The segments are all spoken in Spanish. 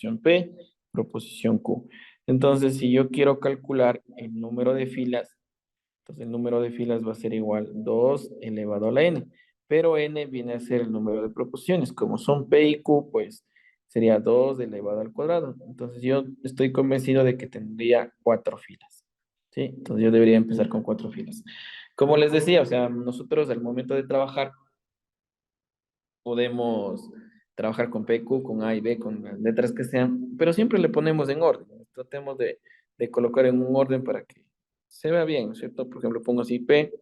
proposición P, proposición Q. Entonces, si yo quiero calcular el número de filas, entonces el número de filas va a ser igual 2 elevado a la n, pero n viene a ser el número de proposiciones. Como son P y Q, pues sería 2 elevado al cuadrado. Entonces yo estoy convencido de que tendría 4 filas. ¿Sí? Entonces yo debería empezar con 4 filas. Como les decía, o sea, nosotros al momento de trabajar podemos trabajar con P, Q, con A y B, con las letras que sean, pero siempre le ponemos en orden. Tratemos de colocar en un orden para que se vea bien, ¿no es cierto? Por ejemplo, pongo así P,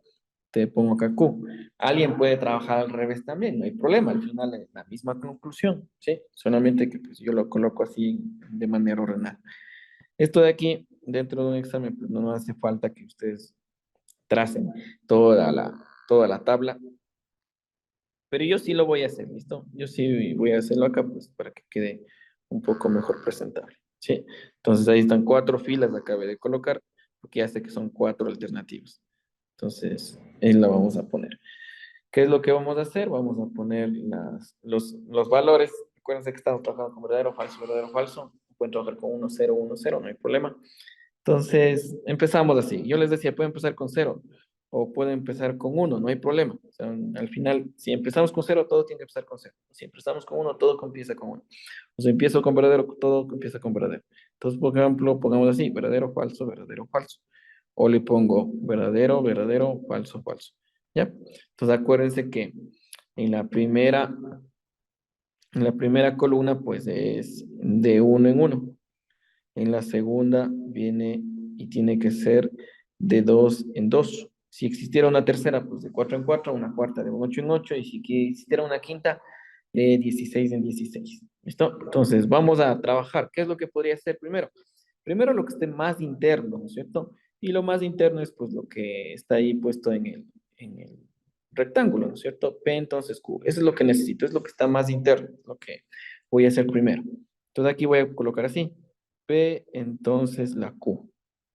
te pongo acá Q. Alguien puede trabajar al revés también, no hay problema, al final es la misma conclusión, ¿sí? Solamente que pues, yo lo coloco así de manera ordenada. Esto de aquí, dentro de un examen, pues no hace falta que ustedes tracen toda la tabla, pero yo sí lo voy a hacer, ¿listo? Yo sí voy a hacerlo acá, pues, para que quede un poco mejor presentable, ¿sí? Entonces ahí están 4 filas, acabé de colocar, porque ya sé que son 4 alternativas. Entonces, ahí la vamos a poner. ¿Qué es lo que vamos a hacer? Vamos a poner los valores. Acuérdense que estamos trabajando con verdadero, falso, verdadero, falso. Pueden trabajar con 1, 0, 1, 0, no hay problema. Entonces, empezamos así. Yo les decía, pueden empezar con cero o pueden empezar con uno, no hay problema. O sea, al final, si empezamos con cero, todo tiene que empezar con cero. Si empezamos con uno, todo empieza con uno. O sea, empiezo con verdadero, todo empieza con verdadero. Entonces, por ejemplo, pongamos así, verdadero, falso, verdadero, falso. O le pongo verdadero, verdadero, falso, falso. ¿Ya? Entonces, acuérdense que en en la primera columna, pues es de uno en uno. En la segunda viene y tiene que ser de dos en dos. Si existiera una tercera, pues de cuatro en cuatro, una cuarta de ocho en ocho, y si existiera una quinta, de 16 en 16. ¿Listo? Entonces, vamos a trabajar. ¿Qué es lo que podría ser primero? Primero lo que esté más interno, ¿no es cierto? Y lo más interno es pues lo que está ahí puesto en el rectángulo, ¿no es cierto? P entonces Q. Eso es lo que necesito, es lo que está más interno, lo que voy a hacer primero. Entonces aquí voy a colocar así. P, entonces la Q.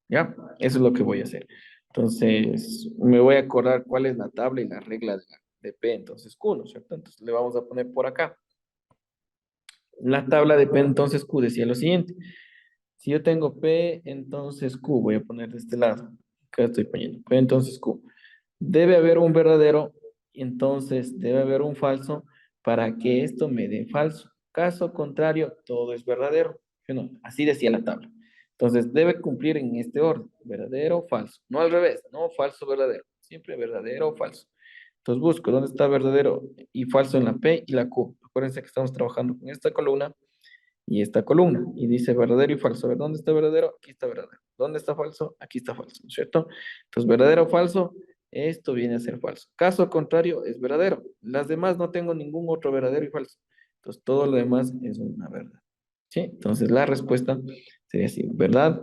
¿Ya? Eso es lo que voy a hacer. Entonces, me voy a acordar cuál es la tabla y la regla de P, entonces Q, ¿no es cierto? Entonces, le vamos a poner por acá. La tabla de P, entonces Q decía lo siguiente. Si yo tengo P, entonces Q, voy a poner de este lado. Acá estoy poniendo P, entonces Q. Debe haber un verdadero, entonces debe haber un falso para que esto me dé falso. Caso contrario, todo es verdadero. ¿Sí o no? Así decía la tabla. Entonces debe cumplir en este orden, verdadero o falso. No al revés, no falso, verdadero. Siempre verdadero o falso. Entonces busco dónde está verdadero y falso en la P y la Q. Acuérdense que estamos trabajando con esta columna y esta columna. Y dice verdadero y falso. A ver, ¿dónde está verdadero? Aquí está verdadero. ¿Dónde está falso? Aquí está falso, ¿no es cierto? Entonces, verdadero o falso, esto viene a ser falso. Caso contrario, es verdadero. Las demás no tengo ningún otro verdadero y falso. Entonces, todo lo demás es una verdad. ¿Sí? Entonces, la respuesta sería así. Verdad,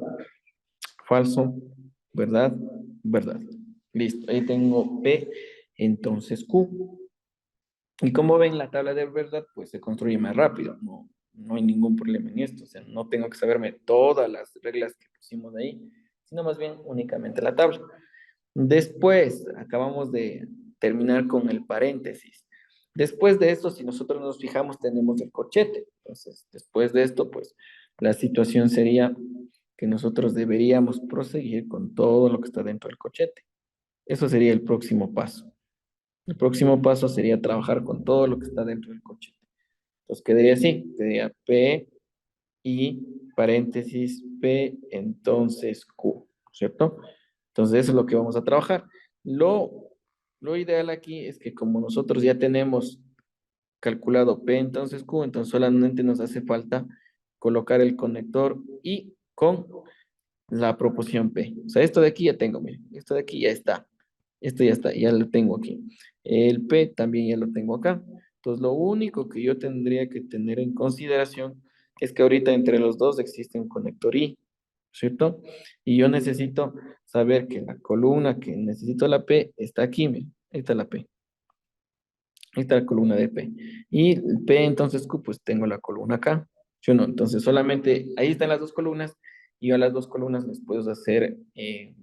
falso, verdad, verdad. Listo. Ahí tengo P, entonces Q. Y como ven, la tabla de verdad pues se construye más rápido, no hay ningún problema en esto, o sea, no tengo que saberme todas las reglas que pusimos ahí, sino más bien únicamente la tabla. Después, acabamos de terminar con el paréntesis. Después de esto, si nosotros nos fijamos, tenemos el corchete. Entonces, después de esto, pues la situación sería que nosotros deberíamos proseguir con todo lo que está dentro del corchete. Eso sería el próximo paso. El próximo paso sería trabajar con todo lo que está dentro del coche. Entonces quedaría así, quedaría P y paréntesis P, entonces Q, ¿cierto? Entonces eso es lo que vamos a trabajar. Lo ideal aquí es que como nosotros ya tenemos calculado P, entonces Q, entonces solamente nos hace falta colocar el conector y con la proporción P. O sea, esto de aquí ya tengo, miren, esto de aquí ya está. Esto ya está, ya lo tengo aquí. El P también ya lo tengo acá. Entonces, lo único que yo tendría que tener en consideración es que ahorita entre los dos existe un conector I, ¿cierto? Y yo necesito saber que la columna que necesito la P está aquí, miren. Ahí está la P. Ahí está la columna de P. Y el P entonces Q, pues tengo la columna acá. ¿Sí o no? Entonces solamente ahí están las dos columnas y yo a las dos columnas les puedo hacer el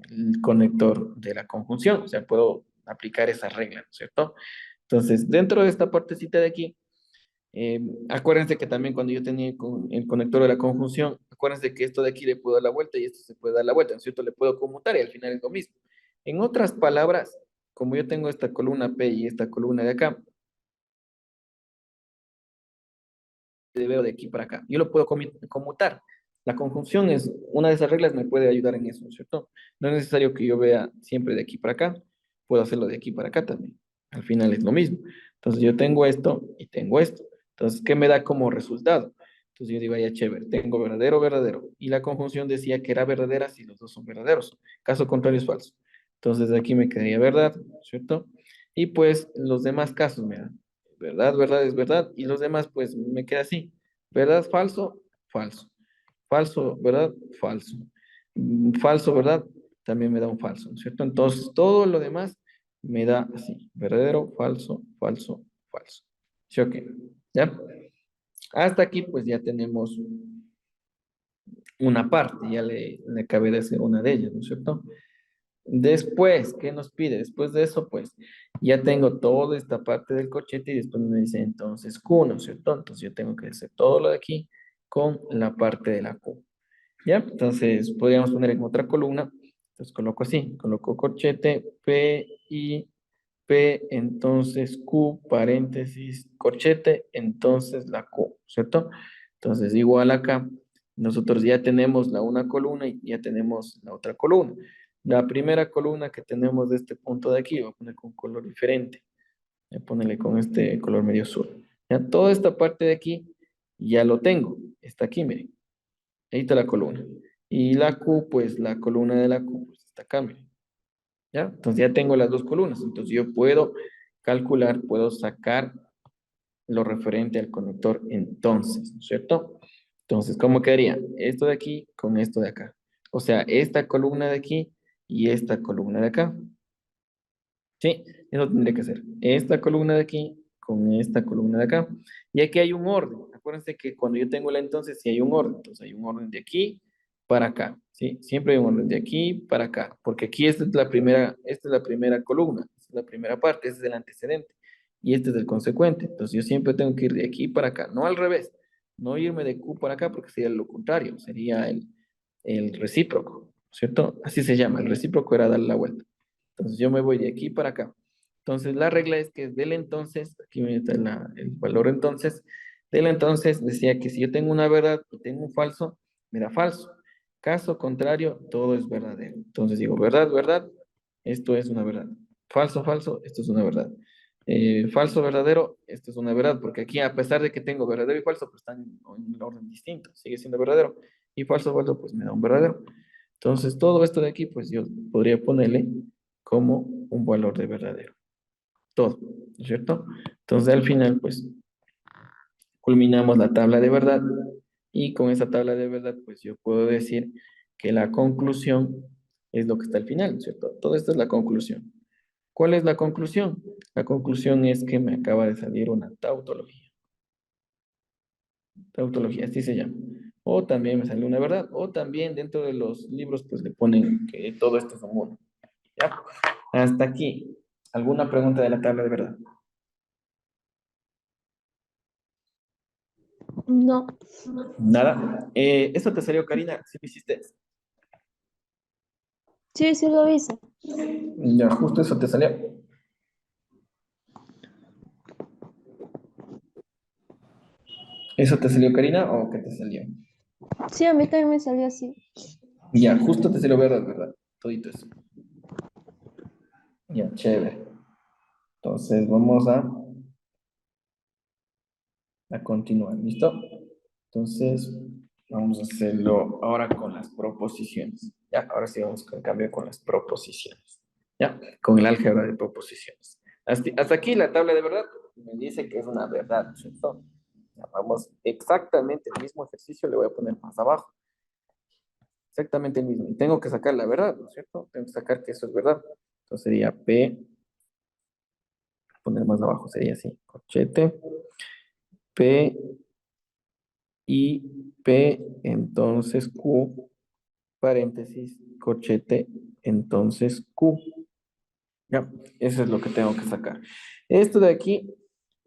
conector de la conjunción. O sea, puedo aplicar esa regla, ¿no es cierto? Entonces, dentro de esta partecita de aquí, Acuérdense que también cuando yo tenía el conector de la conjunción, acuérdense que esto de aquí le puedo dar la vuelta y esto se puede dar la vuelta, ¿no es cierto? Le puedo conmutar y al final es lo mismo. En otras palabras, como yo tengo esta columna P y esta columna de acá, veo de aquí para acá. Yo lo puedo conmutar. La conjunción es una de esas reglas, me puede ayudar en eso, ¿no es cierto? No es necesario que yo vea siempre de aquí para acá, puedo hacerlo de aquí para acá también. Al final es lo mismo. Entonces yo tengo esto y tengo esto. Entonces, ¿qué me da como resultado? Entonces yo digo, ya chévere, tengo verdadero, verdadero. Y la conjunción decía que era verdadera si los dos son verdaderos. Caso contrario es falso. Entonces de aquí me quedaría verdad, ¿no es cierto? Y pues los demás casos me dan verdad, verdad es verdad, y los demás pues me queda así, verdad, falso, falso, falso, verdad, falso, falso, verdad, también me da un falso, ¿no es cierto? Entonces todo lo demás me da así, verdadero, falso, falso, falso. ¿Sí o qué? ¿Ya? Hasta aquí pues ya tenemos una parte, ya le acabé de hacer una de ellas, ¿no es cierto? Después, ¿qué nos pide? Después de eso, pues ya tengo toda esta parte del corchete y después me dice entonces Q, ¿no es cierto? Entonces yo tengo que hacer todo lo de aquí con la parte de la Q. ¿Ya? Entonces podríamos poner en otra columna. Entonces coloco así, coloco corchete P y P, entonces Q, paréntesis, corchete, entonces la Q, ¿cierto? Entonces igual acá, nosotros ya tenemos la una columna y ya tenemos la otra columna. La primera columna que tenemos de este punto de aquí, voy a poner con color diferente. Voy a ponerle con este color medio azul. Ya toda esta parte de aquí ya lo tengo. Está aquí, miren. Ahí está la columna. Y la Q, pues la columna de la Q, pues está acá, miren. ¿Ya? Entonces ya tengo las dos columnas. Entonces yo puedo calcular, puedo sacar lo referente al conector entonces, ¿no es cierto? Entonces, ¿cómo quedaría? Esto de aquí con esto de acá. O sea, esta columna de aquí y esta columna de acá. Sí, eso tendría que ser. Esta columna de aquí con esta columna de acá. Y aquí hay un orden. Acuérdense que cuando yo tengo la entonces, sí hay un orden. Entonces hay un orden de aquí para acá. Sí, siempre hay un orden de aquí para acá. Porque aquí esta es la primera columna. Esta es la primera parte. Este es el antecedente. Y este es el consecuente. Entonces yo siempre tengo que ir de aquí para acá. No al revés. No irme de Q para acá porque sería lo contrario. Sería el recíproco. ¿Cierto? Así se llama. El recíproco era darle la vuelta. Entonces yo me voy de aquí para acá. Entonces la regla es que del entonces, aquí está el valor entonces, del entonces decía que si yo tengo una verdad y tengo un falso, me da falso. Caso contrario, todo es verdadero. Entonces digo, verdad, verdad, esto es una verdad. Falso, falso, esto es una verdad. Falso, verdadero, esto es una verdad, porque aquí a pesar de que tengo verdadero y falso, pues están en un orden distinto, sigue siendo verdadero. Y falso, falso, pues me da un verdadero. Entonces todo esto de aquí, pues yo podría ponerle como un valor de verdadero. Todo, ¿no es cierto? Entonces al final, pues culminamos la tabla de verdad y con esa tabla de verdad, pues yo puedo decir que la conclusión es lo que está al final, ¿no es cierto? Todo esto es la conclusión. ¿Cuál es la conclusión? La conclusión es que me acaba de salir una tautología. Tautología, así se llama. O también me salió una verdad. O también dentro de los libros, pues le ponen que todo esto es un uno. ¿Ya? Hasta aquí. ¿Alguna pregunta de la tabla de verdad? No. Nada. ¿Eso te salió, Karina? ¿Sí lo hiciste? Sí, sí lo hice. Ya, justo eso te salió. ¿Eso te salió, Karina, o qué te salió? Sí, a mí también me salió así. Ya, justo te salió verdad, ¿verdad? Todito eso. Ya, chévere. Entonces vamos a continuar, ¿listo? Entonces vamos a hacerlo ahora con las proposiciones. Ya, ahora sí vamos con cambio con las proposiciones. Ya, con el álgebra de proposiciones. Hasta aquí la tabla de verdad me dice que es una verdad, ¿cierto? Ya, vamos exactamente el mismo ejercicio, le voy a poner más abajo. Exactamente el mismo. Y tengo que sacar la verdad, ¿no es cierto? Tengo que sacar que eso es verdad. Entonces sería P, poner más abajo, sería así, corchete, P y P, entonces Q, paréntesis, corchete, entonces Q. Ya, eso es lo que tengo que sacar. Esto de aquí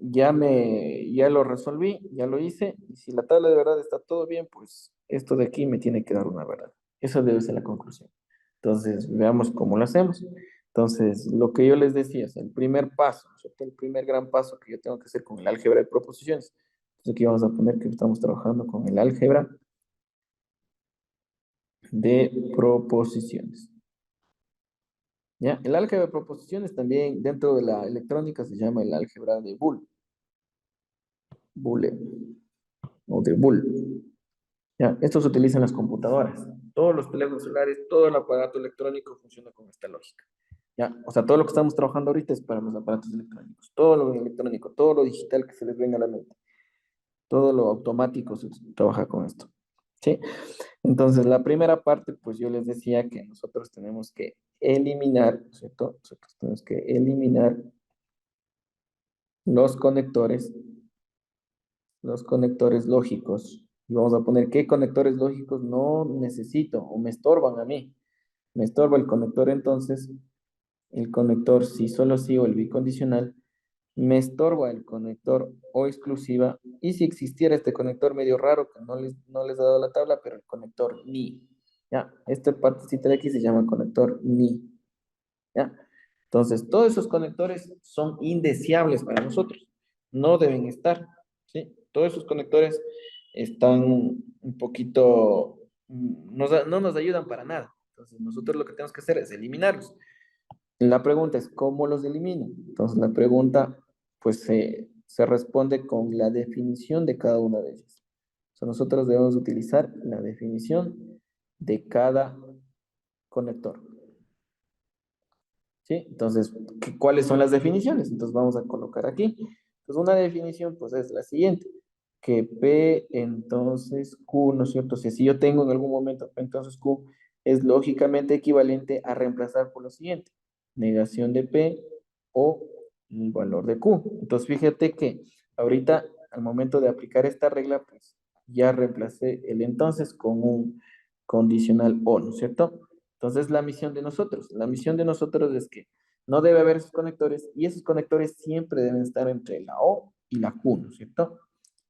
ya lo resolví, ya lo hice, y si la tabla de verdad está todo bien, pues esto de aquí me tiene que dar una verdad. Eso debe ser la conclusión. Entonces, veamos cómo lo hacemos. Entonces, lo que yo les decía es el primer paso, ¿no es cierto? El primer gran paso que yo tengo que hacer con el álgebra de proposiciones. Entonces, aquí vamos a poner que estamos trabajando con el álgebra de proposiciones. ¿Ya? El álgebra de proposiciones también dentro de la electrónica se llama el álgebra de Boole o de Boole. ¿Ya? Esto se utiliza en las computadoras. Todos los teléfonos celulares, todo el aparato electrónico funciona con esta lógica. ¿Ya? O sea, todo lo que estamos trabajando ahorita es para los aparatos electrónicos. Todo lo electrónico, todo lo digital que se les venga a la mente. Todo lo automático se trabaja con esto. ¿Sí? Entonces, la primera parte, pues yo les decía que nosotros tenemos que eliminar, ¿cierto? Nosotros tenemos que eliminar los conectores lógicos. Y vamos a poner qué conectores lógicos no necesito o me estorban a mí. Me estorba el conector entonces, el conector sí, solo sí o el bicondicional. Me estorba el conector o exclusiva. Y si existiera este conector medio raro que no les ha dado la tabla, pero el conector ni. Ya, esta partecita de aquí se llama conector ni. ¿Ya? Entonces, todos esos conectores son indeseables para nosotros. No deben estar, ¿sí? Todos esos conectores están un poquito, no nos ayudan para nada. Entonces, nosotros lo que tenemos que hacer es eliminarlos. La pregunta es, ¿cómo los elimino? Entonces, la pregunta, pues, se responde con la definición de cada una de ellas. O sea, nosotros debemos utilizar la definición de cada conector. ¿Sí? Entonces, ¿cuáles son las definiciones? Entonces vamos a colocar aquí. Entonces una definición pues es la siguiente, que P entonces Q, ¿no es cierto? Si yo tengo en algún momento P entonces Q es lógicamente equivalente a reemplazar por lo siguiente, negación de P o el valor de Q. Entonces fíjate que ahorita al momento de aplicar esta regla pues ya reemplacé el entonces con un condicional o, ¿no es cierto? Entonces, la misión de nosotros es que no debe haber esos conectores y esos conectores siempre deben estar entre la O y la Q, ¿no es cierto?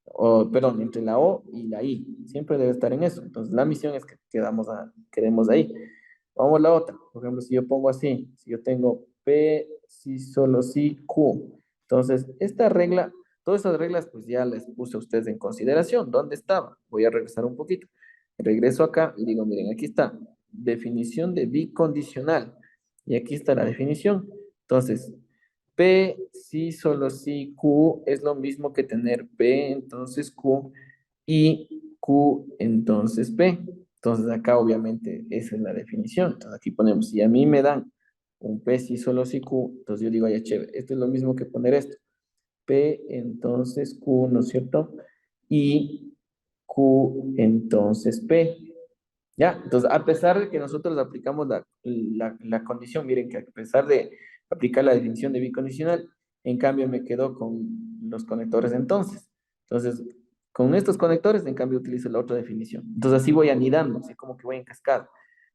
O, perdón, entre la O y la I, siempre debe estar en eso. Entonces, la misión es que quedemos ahí. Vamos a la otra. Por ejemplo, si yo pongo así, si yo tengo P, si solo si Q. Entonces, esta regla, todas esas reglas, pues ya les puse a ustedes en consideración. ¿Dónde estaba? Voy a regresar un poquito. Regreso acá y digo, miren, aquí está, definición de bicondicional. Y aquí está la definición. Entonces, P, si, solo si, Q es lo mismo que tener P, entonces Q, y Q, entonces P. Entonces acá obviamente esa es la definición. Entonces aquí ponemos, si a mí me dan un P, si, solo si, Q, entonces yo digo, ya chévere, esto es lo mismo que poner esto. P, entonces Q, ¿no es cierto? Y Q, entonces P. ¿Ya? Entonces, a pesar de que nosotros aplicamos la condición, miren que a pesar de aplicar la definición de bicondicional, en cambio me quedo con los conectores entonces. Entonces, con estos conectores, en cambio, utilizo la otra definición. Entonces, así voy anidando, así como que voy en cascada.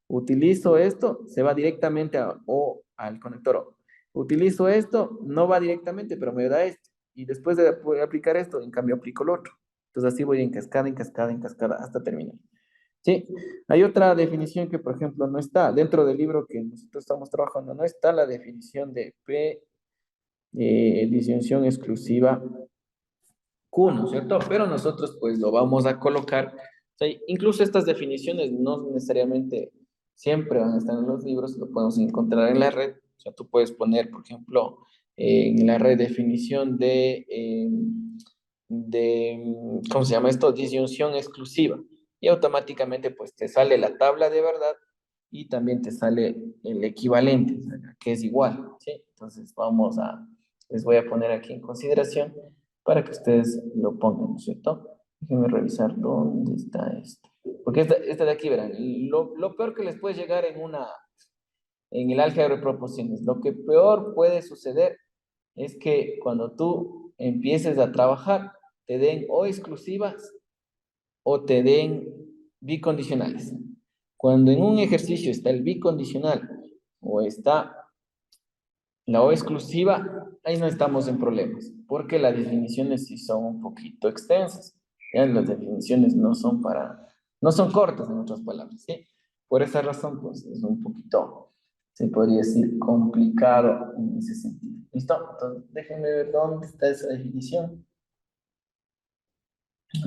Utilizo esto, se va directamente o al conector O. Utilizo esto, no va directamente, pero me da esto. Y después de poder aplicar esto, en cambio, aplico el otro. Entonces, así voy en cascada, en cascada, en cascada, hasta terminar. Sí, hay otra definición que, por ejemplo, no está dentro del libro que nosotros estamos trabajando, no está la definición de P, disyunción exclusiva Q, ¿no es cierto? Pero nosotros pues lo vamos a colocar. O sea, incluso estas definiciones no necesariamente siempre van a estar en los libros, lo podemos encontrar en la red. O sea, tú puedes poner, por ejemplo, en la red definición ¿cómo se llama esto? Disyunción exclusiva. Y automáticamente pues te sale la tabla de verdad y también te sale el equivalente, o sea, que es igual, ¿sí? Entonces les voy a poner aquí en consideración para que ustedes lo pongan, ¿no es cierto? Déjenme revisar dónde está este. Porque esta de aquí, verán, lo peor que les puede llegar en el álgebra de proporciones, lo que peor puede suceder es que cuando tú empieces a trabajar, te den o exclusivas o te den bicondicionales. Cuando en un ejercicio está el bicondicional o está La O exclusiva, ahí no estamos en problemas, porque las definiciones sí son un poquito extensas. Ya las definiciones no son cortas en otras palabras, ¿sí? Por esa razón, pues es un poquito, se podría decir, complicado en ese sentido. ¿Listo? Entonces, déjenme ver dónde está esa definición.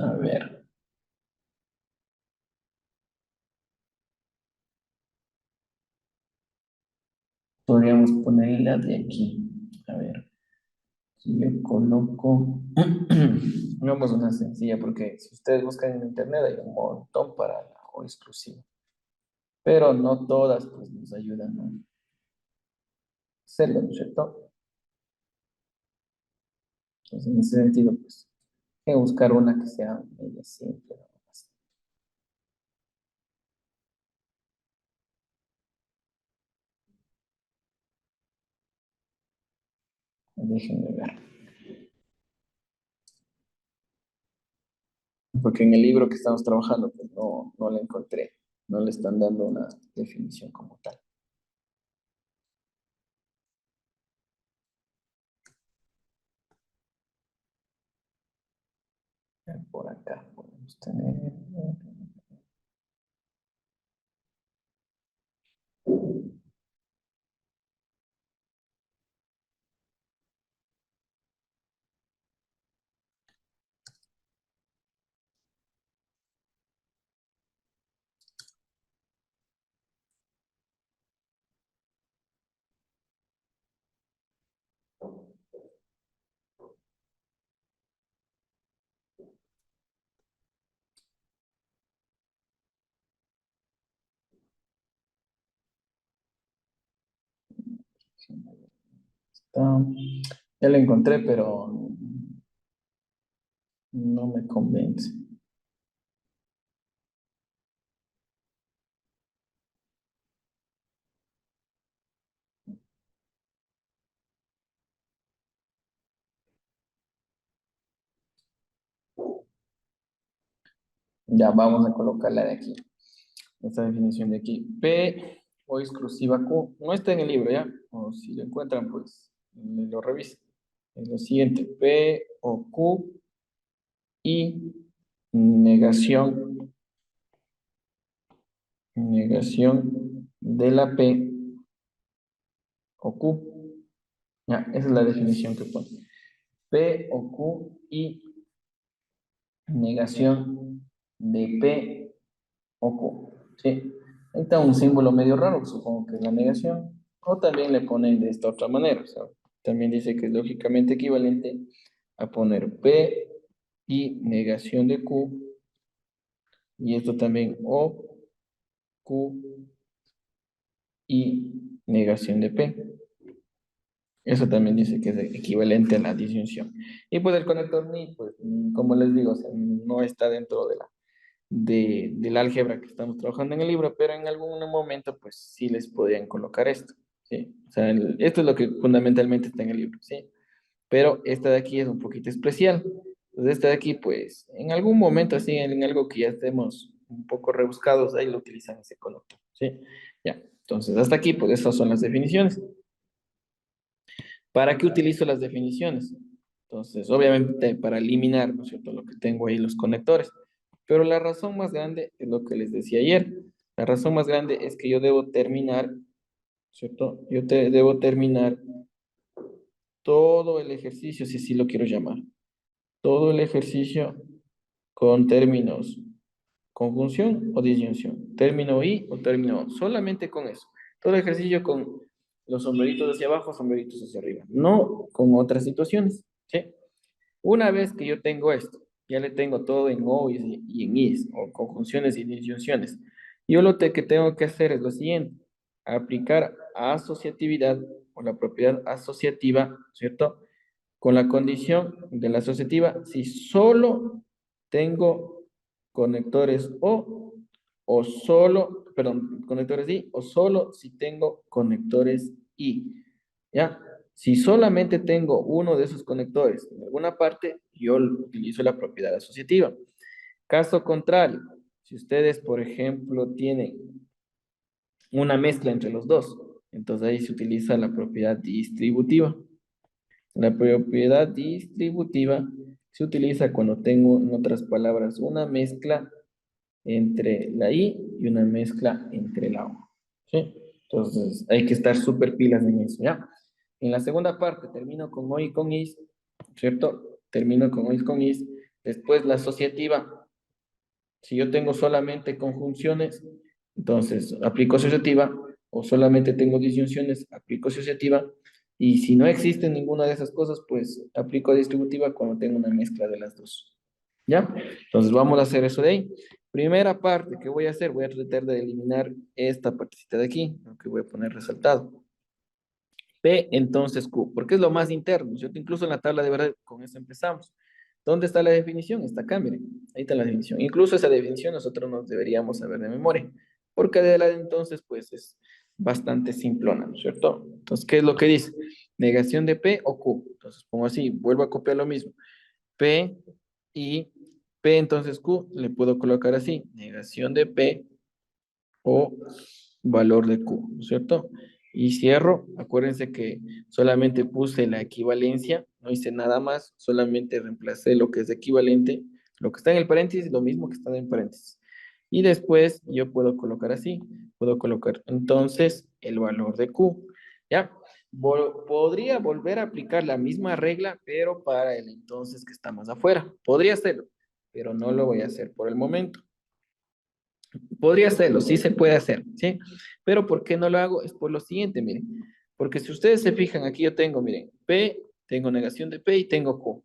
A ver, podríamos ponerla de aquí. A ver, si yo coloco, hagamos una sencilla, porque si ustedes buscan en internet hay un montón para la O exclusiva. Pero no todas pues, nos ayudan a hacerlo, ¿no es cierto? Entonces, en ese sentido, pues, hay que buscar una que sea media simple. Nada más. Déjenme ver. Porque en el libro que estamos trabajando, pues no la encontré. No le están dando una definición como tal. Por acá podemos tener. Está- ya la encontré, pero no me convence. Ya vamos a colocarla de aquí. Esta definición de aquí. P o exclusiva Q. No está en el libro, ¿ya? O si lo encuentran, pues lo revisen. Es lo siguiente. P o Q y negación, negación de la P o Q. Ya, esa es la definición que pone. P o Q y negación de P o Q. ¿Sí? Ahí está un símbolo medio raro, supongo que es la negación. O también le ponen de esta otra manera. O sea, también dice que es lógicamente equivalente a poner P y negación de Q. Y esto también O, Q y negación de P. Eso también dice que es equivalente a la disyunción. Y pues el conector ni, pues, como les digo, o sea, no está dentro del álgebra que estamos trabajando en el libro, pero en algún momento, pues sí les podrían colocar esto, ¿sí? O sea, esto es lo que fundamentalmente está en el libro, ¿sí? Pero esta de aquí es un poquito especial. Entonces, esta de aquí, pues, en algún momento, así, en algo que ya estemos un poco rebuscados, ahí lo utilizan ese conector, ¿sí? Ya, entonces, hasta aquí, pues, esas son las definiciones. ¿Para qué utilizo las definiciones? Entonces, obviamente, para eliminar, ¿no es cierto?, lo que tengo ahí, los conectores. Pero la razón más grande es lo que les decía ayer. La razón más grande es que yo debo terminar, ¿cierto? Debo terminar todo el ejercicio, si así lo quiero llamar. Todo el ejercicio con términos conjunción o disyunción. Término y o término o. Solamente con eso. Todo el ejercicio con los sombreritos hacia abajo, sombreritos hacia arriba. No con otras situaciones. ¿Sí? Una vez que yo tengo esto, ya le tengo todo en O y en Is, o conjunciones y disyunciones. Yo que tengo que hacer es lo siguiente, aplicar asociatividad o la propiedad asociativa, ¿cierto? Con la condición de la asociativa, si solo tengo conectores o solo, perdón, conectores I, o solo si tengo conectores I. ¿Ya? Si solamente tengo uno de esos conectores en alguna parte, yo utilizo la propiedad asociativa. Caso contrario, si ustedes, por ejemplo, tienen una mezcla entre los dos, Entonces ahí se utiliza la propiedad distributiva. La propiedad distributiva se utiliza cuando tengo, en otras palabras, una mezcla entre la I y una mezcla entre la O. ¿Sí? Entonces hay que estar súper pilas en eso, ¿ya? En la segunda parte termino con O y con IS, ¿cierto? Termino con O y con IS. Después la asociativa. Si yo tengo solamente conjunciones, entonces aplico asociativa, o solamente tengo disyunciones, aplico asociativa, y si no existe ninguna de esas cosas, pues aplico distributiva cuando tengo una mezcla de las dos. ¿Ya? Entonces vamos a hacer eso de ahí. Primera parte que voy a hacer, voy a tratar de eliminar esta partecita de aquí, lo que voy a poner resaltado. P, entonces Q, porque es lo más interno, ¿cierto? Incluso en la tabla de verdad, con eso empezamos. ¿Dónde está la definición? Está acá, miren. Ahí está la definición. Incluso esa definición nosotros nos deberíamos saber de memoria, porque de la de entonces, pues es bastante simplona, ¿no es cierto? Entonces, ¿qué es lo que dice? Negación de P o Q. Entonces, pongo así, vuelvo a copiar lo mismo. P y P, entonces Q, le puedo colocar así, negación de P o valor de Q, ¿no es cierto? Y cierro, acuérdense que solamente puse la equivalencia, no hice nada más, solamente reemplacé lo que es equivalente, lo que está en el paréntesis, lo mismo que está en paréntesis. Y después yo puedo colocar así, puedo colocar entonces el valor de Q, ¿ya? Podría volver a aplicar la misma regla, pero para el entonces que está más afuera. Podría hacerlo, pero no lo voy a hacer por el momento. Podría hacerlo, sí se puede hacer, ¿sí? Pero ¿por qué no lo hago? Es por lo siguiente, miren. Porque si ustedes se fijan, aquí yo tengo, miren, P, tengo negación de P y tengo Q.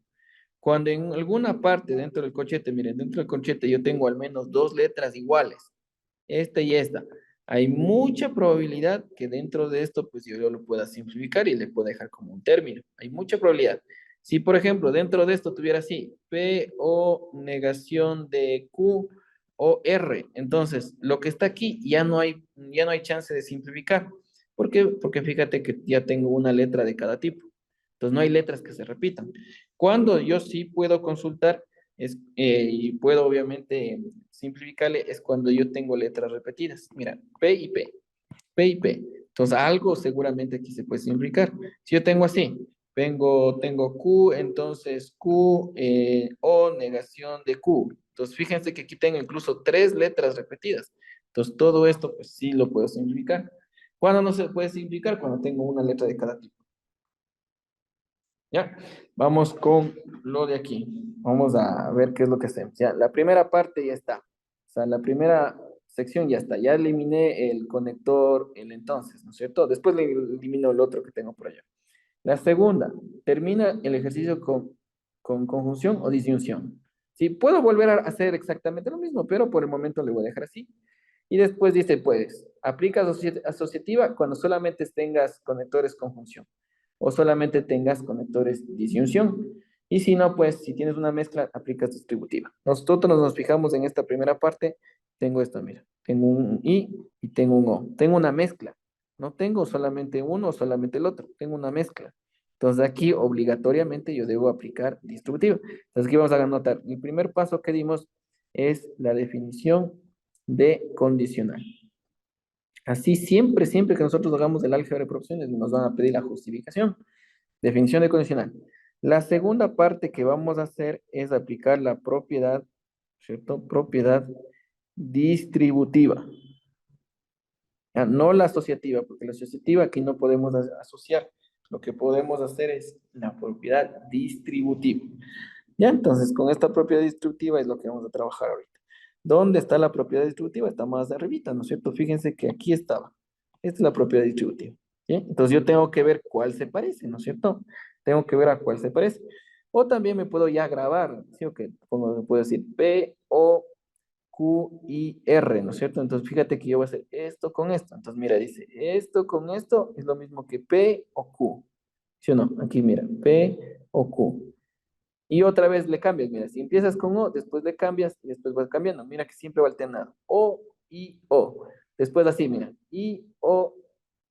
Cuando en alguna parte dentro del cochete, miren, dentro del cochete yo tengo al menos dos letras iguales, esta y esta. Hay mucha probabilidad que dentro de esto, pues yo lo pueda simplificar y le pueda dejar como un término. Hay mucha probabilidad. Si, por ejemplo, dentro de esto tuviera así, P o negación de Q o R, entonces lo que está aquí ya no hay chance de simplificar. ¿Por qué? Porque fíjate que ya tengo una letra de cada tipo. Entonces no hay letras que se repitan. Cuando yo sí puedo consultar y puedo obviamente simplificarle es cuando yo tengo letras repetidas. Mira, P y P, P y P. Entonces algo seguramente aquí se puede simplificar. Si yo tengo así, tengo Q, entonces Q o negación de Q. Entonces fíjense que aquí tengo incluso tres letras repetidas. Entonces todo esto pues sí lo puedo simplificar. ¿Cuándo no se puede simplificar? Cuando tengo una letra de cada tipo. ¿Ya? Vamos con lo de aquí. Vamos a ver qué es lo que hacemos. Ya, la primera parte ya está. O sea, la primera sección ya está. Ya eliminé el conector, el entonces, ¿no es cierto? Después le elimino el otro que tengo por allá. La segunda, termina el ejercicio con conjunción o disyunción. Sí, puedo volver a hacer exactamente lo mismo, pero por el momento le voy a dejar así. Y después dice, pues, aplica asociativa cuando solamente tengas conectores conjunción o solamente tengas conectores disyunción. Y si no, pues, si tienes una mezcla, aplicas distributiva. Nosotros nos fijamos en esta primera parte. Tengo esto, mira. Tengo un I y tengo un O. Tengo una mezcla. No tengo solamente uno o solamente el otro. Tengo una mezcla. Entonces aquí obligatoriamente yo debo aplicar distributiva. Entonces aquí vamos a anotar. El primer paso que dimos es la definición de condicional. Así siempre, siempre que nosotros hagamos el álgebra de proporciones nos van a pedir la justificación. Definición de condicional. La segunda parte que vamos a hacer es aplicar la propiedad, ¿cierto? Propiedad distributiva. Ya, no la asociativa, porque la asociativa aquí no podemos asociar. Lo que podemos hacer es la propiedad distributiva. Ya, entonces con esta propiedad distributiva es lo que vamos a trabajar ahorita. ¿Dónde está la propiedad distributiva? Está más arribita, ¿no es cierto? Fíjense que aquí estaba. Esta es la propiedad distributiva. ¿Sí? Entonces yo tengo que ver cuál se parece, ¿no es cierto? Tengo que ver a cuál se parece. O también me puedo ya grabar, ¿sí? O que puedo decir P, O, Q y R, ¿no es cierto? Entonces fíjate que yo voy a hacer esto con esto. Entonces mira, dice, esto con esto es lo mismo que P o Q. ¿Sí o no? Aquí mira, P o Q. Y otra vez le cambias, mira, si empiezas con O, después le cambias y después vas cambiando. Mira que siempre va alternado. O, I, O. Después así, mira, I, O,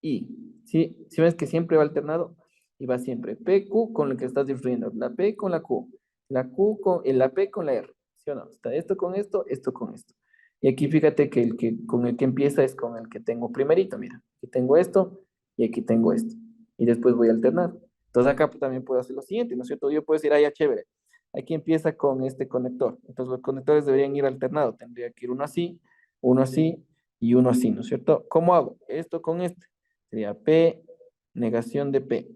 I. ¿Sí? Si ves que siempre va alternado y va siempre P, Q con lo que estás disfruyendo. La P con la Q. La Q con, la P con la R. ¿Sí o no? Está esto con esto con esto. Y aquí fíjate que el que con el que empieza es con el que tengo primerito, mira. Aquí tengo esto y aquí tengo esto. Y después voy a alternar. Entonces acá también puedo hacer lo siguiente, ¿no es cierto? Yo puedo decir, ah, ya chévere. Aquí empieza con este conector. Entonces los conectores deberían ir alternados. Tendría que ir uno así y uno así, ¿no es cierto? ¿Cómo hago? Esto con este. Sería P, negación de P.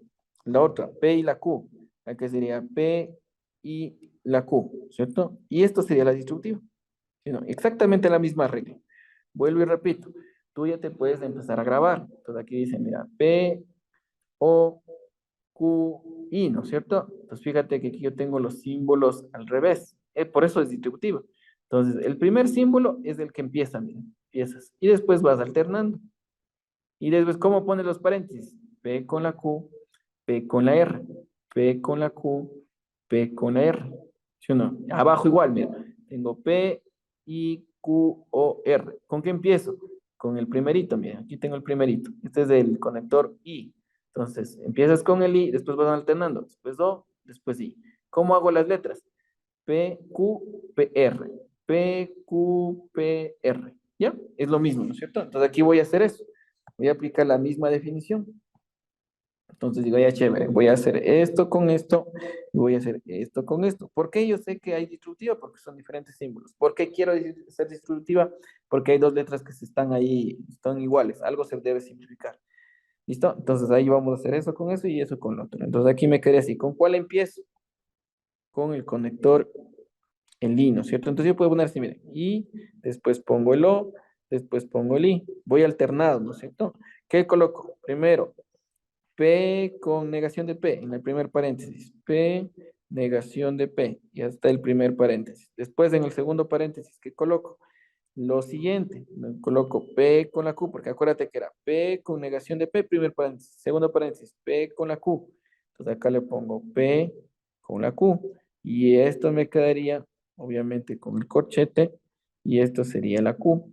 La otra, P y la Q. Aquí sería P y la Q, ¿cierto? Y esto sería la distributiva. ¿Sí, no? Exactamente la misma regla. Vuelvo y repito. Tú ya te puedes empezar a grabar. Entonces aquí dice, mira, P, O, Q, I, ¿no es cierto? Entonces fíjate que aquí yo tengo los símbolos al revés. Por eso es distributiva. Entonces, el primer símbolo es el que empieza, mira, empiezas. Y después vas alternando. Y después, ¿cómo pones los paréntesis? P con la Q, P con la R, P con la Q, P con la R. ¿Sí o no? Abajo igual, mira. Tengo P, I, Q, O, R. ¿Con qué empiezo? Con el primerito, mira. Aquí tengo el primerito. Este es el conector I. Entonces, empiezas con el I, después vas alternando. Después O, después I. ¿Cómo hago las letras? P, Q, P, R. P, Q, P, R. ¿Ya? Es lo mismo, ¿no es cierto? Entonces aquí voy a hacer eso. Voy a aplicar la misma definición. Entonces digo, ya chévere, voy a hacer esto con esto y voy a hacer esto con esto. ¿Por qué yo sé que hay distributiva? Porque son diferentes símbolos. ¿Por qué quiero ser distributiva? Porque hay dos letras que se están ahí, están iguales. Algo se debe simplificar. ¿Listo? Entonces ahí vamos a hacer eso con eso y eso con lo otro. Entonces aquí me quedé así. ¿Con cuál empiezo? Con el conector el I, ¿no es cierto? Entonces yo puedo poner así, miren, I, después pongo el O, después pongo el I. Voy alternado, ¿no es cierto? ¿Qué coloco? Primero, P con negación de P en el primer paréntesis. P, negación de P. Y hasta el primer paréntesis. Después en el segundo paréntesis, ¿qué coloco? Lo siguiente, coloco P con la Q, porque acuérdate que era P con negación de P, primer paréntesis. Segundo paréntesis, P con la Q. Entonces acá le pongo P con la Q. Y esto me quedaría, obviamente, con el corchete. Y esto sería la Q.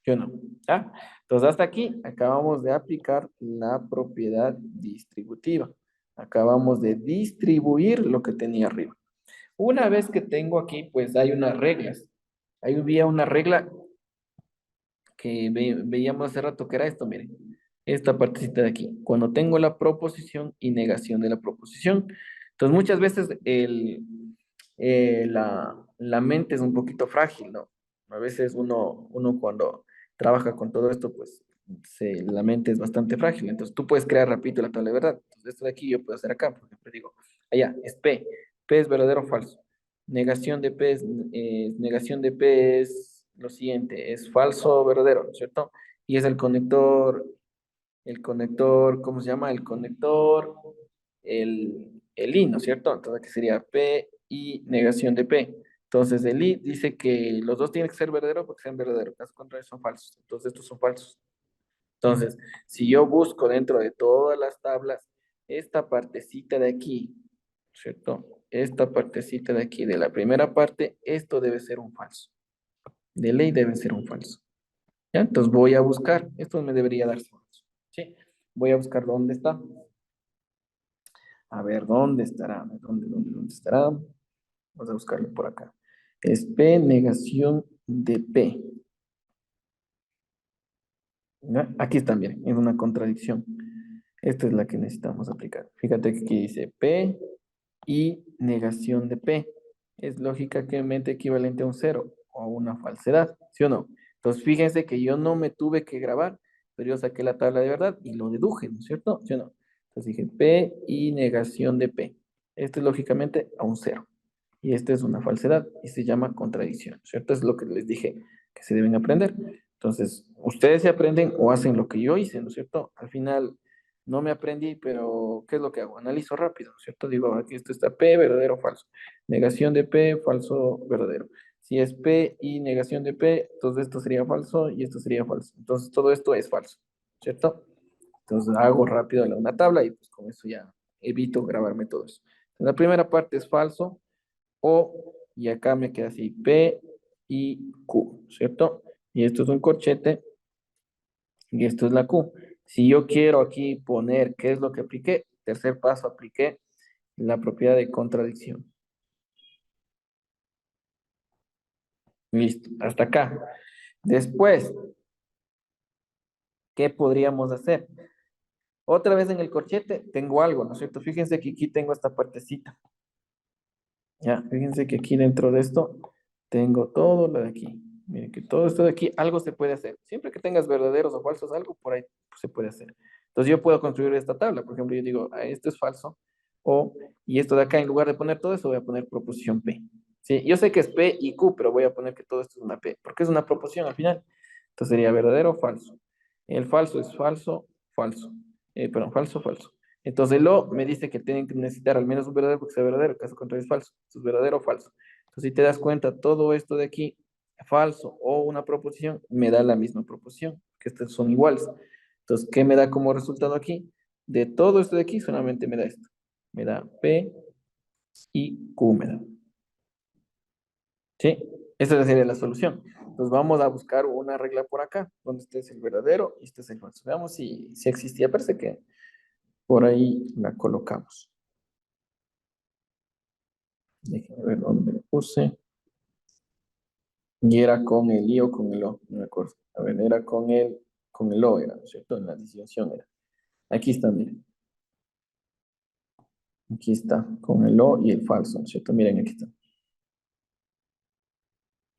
¿Yo no? ¿Ah? Entonces, hasta aquí acabamos de aplicar la propiedad distributiva. Acabamos de distribuir lo que tenía arriba. Una vez que tengo aquí, pues hay unas reglas. Ahí había una regla que veíamos hace rato que era esto, miren. Esta partecita de aquí. Cuando tengo la proposición y negación de la proposición. Entonces, muchas veces la mente es un poquito frágil, ¿no? A veces uno cuando trabaja con todo esto, pues la mente es bastante frágil. Entonces, tú puedes crear rápido la tabla de verdad. Entonces, esto de aquí yo puedo hacer acá. Por ejemplo, digo, allá, es P. P es verdadero o falso. Negación de P negación de P es lo siguiente, es falso o verdadero, ¿no es cierto? Y es el conector, ¿cómo se llama? El conector, el I, ¿no es cierto? Entonces, que sería P y negación de P. Entonces, el I dice que los dos tienen que ser verdaderos porque sean verdaderos, caso contrario son falsos. Entonces, estos son falsos. Entonces, si yo busco dentro de todas las tablas esta partecita de aquí, ¿cierto? Esta partecita de aquí, de la primera parte, esto debe ser un falso. De ley debe ser un falso. ¿Ya? Entonces voy a buscar, esto me debería dar falso. ¿Sí? Voy a buscar dónde está. A ver, ¿dónde estará? ¿Dónde estará? Vamos a buscarlo por acá. Es P negación de P. ¿Ya? Aquí está, miren, es una contradicción. Esta es la que necesitamos aplicar. Fíjate que aquí dice P y negación de P. Es lógicamente equivalente a un cero o a una falsedad, ¿sí o no? Entonces fíjense que yo no me tuve que grabar, pero yo saqué la tabla de verdad y lo deduje, ¿no es cierto? ¿Sí o no? Entonces dije P y negación de P. Esto es lógicamente a un cero. Y esta es una falsedad y se llama contradicción, ¿cierto? Es lo que les dije que se deben aprender. Entonces, ustedes se aprenden o hacen lo que yo hice, ¿no es cierto? Al final no me aprendí, pero ¿qué es lo que hago? Analizo rápido, ¿no es cierto? Digo, aquí esto está P, verdadero o falso. Negación de P, falso, verdadero. Si es P y negación de P, entonces esto sería falso y esto sería falso. Entonces todo esto es falso, ¿cierto? Entonces hago rápido una tabla y pues con eso ya evito grabarme todo eso. La primera parte es falso, o, y acá me queda así, P y Q, ¿cierto? Y esto es un corchete y esto es la Q. Si yo quiero aquí poner qué es lo que apliqué, tercer paso, apliqué la propiedad de contradicción. Listo, hasta acá. Después, ¿qué podríamos hacer? Otra vez en el corchete tengo algo, ¿no es cierto? Fíjense que aquí tengo esta partecita. Ya, fíjense que aquí dentro de esto tengo todo lo de aquí. Miren que todo esto de aquí, algo se puede hacer. Siempre que tengas verdaderos o falsos, algo por ahí se puede hacer. Entonces yo puedo construir esta tabla. Por ejemplo, yo digo, esto es falso. Y esto de acá, en lugar de poner todo eso, voy a poner proposición P. Sí, yo sé que es P y Q, pero voy a poner que todo esto es una P, porque es una proposición al final. Entonces sería verdadero o falso. El falso es falso, falso. Perdón, falso, falso. Entonces lo me dice que tienen que necesitar al menos un verdadero porque sea verdadero, caso contrario es falso. Esto es verdadero o falso. Entonces si te das cuenta, todo esto de aquí, falso o una proposición, me da la misma proposición, que estas son iguales. Entonces, ¿qué me da como resultado aquí? De todo esto de aquí solamente me da esto. Me da P y Q me da. ¿Sí? Esa sería la solución. Entonces vamos a buscar una regla por acá, donde este es el verdadero y este es el falso. Veamos si existía, parece que por ahí la colocamos. Déjenme ver dónde lo puse. Y era con el I o con el O, no me acuerdo. A ver, era con el O, era, ¿no es cierto? En la disyunción era. Aquí está, miren. Aquí está, con el O y el falso, ¿no es cierto? Miren, aquí está.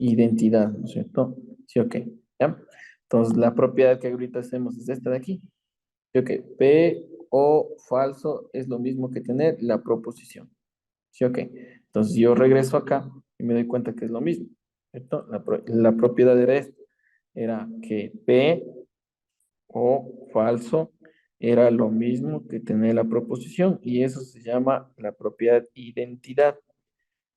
Identidad, ¿no es cierto? Sí, ok. ¿Ya? Entonces, la propiedad que ahorita hacemos es esta de aquí. Sí, ok. P o falso es lo mismo que tener la proposición. Sí, ok. Entonces, yo regreso acá y me doy cuenta que es lo mismo, ¿cierto? La propiedad era esta. Era que P o falso era lo mismo que tener la proposición y eso se llama la propiedad identidad.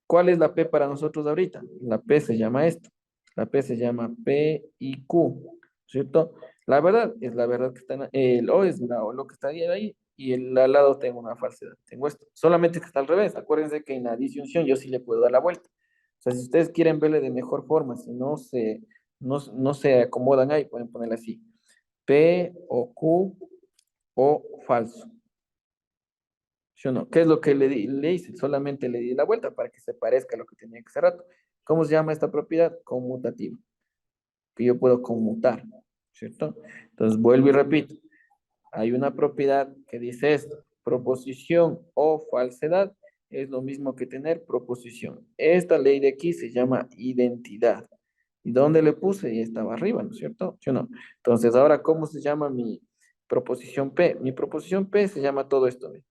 ¿Cuál es la P para nosotros ahorita? La P se llama esto. La P se llama P y Q, ¿cierto? La verdad es la verdad que está el O es lo que está ahí y el al lado tengo una falsedad. Tengo esto. Solamente que está al revés. Acuérdense que en la disyunción yo sí le puedo dar la vuelta. O sea, si ustedes quieren verle de mejor forma, si no se acomodan ahí, pueden ponerle así. P o Q o falso. ¿Sí o no? ¿Qué es lo que le hice? Solamente le di la vuelta para que se parezca a lo que tenía que hace rato. ¿Cómo se llama esta propiedad? Conmutativa. Que yo puedo conmutar, ¿cierto? Entonces vuelvo y repito. Hay una propiedad que dice esto. Proposición o falsedad es lo mismo que tener proposición. Esta ley de aquí se llama identidad. ¿Y dónde le puse? Y estaba arriba, ¿no es cierto? ¿Sí o no? Entonces, ahora, ¿cómo se llama mi proposición P? Mi proposición P se llama todo esto. ¿Ve?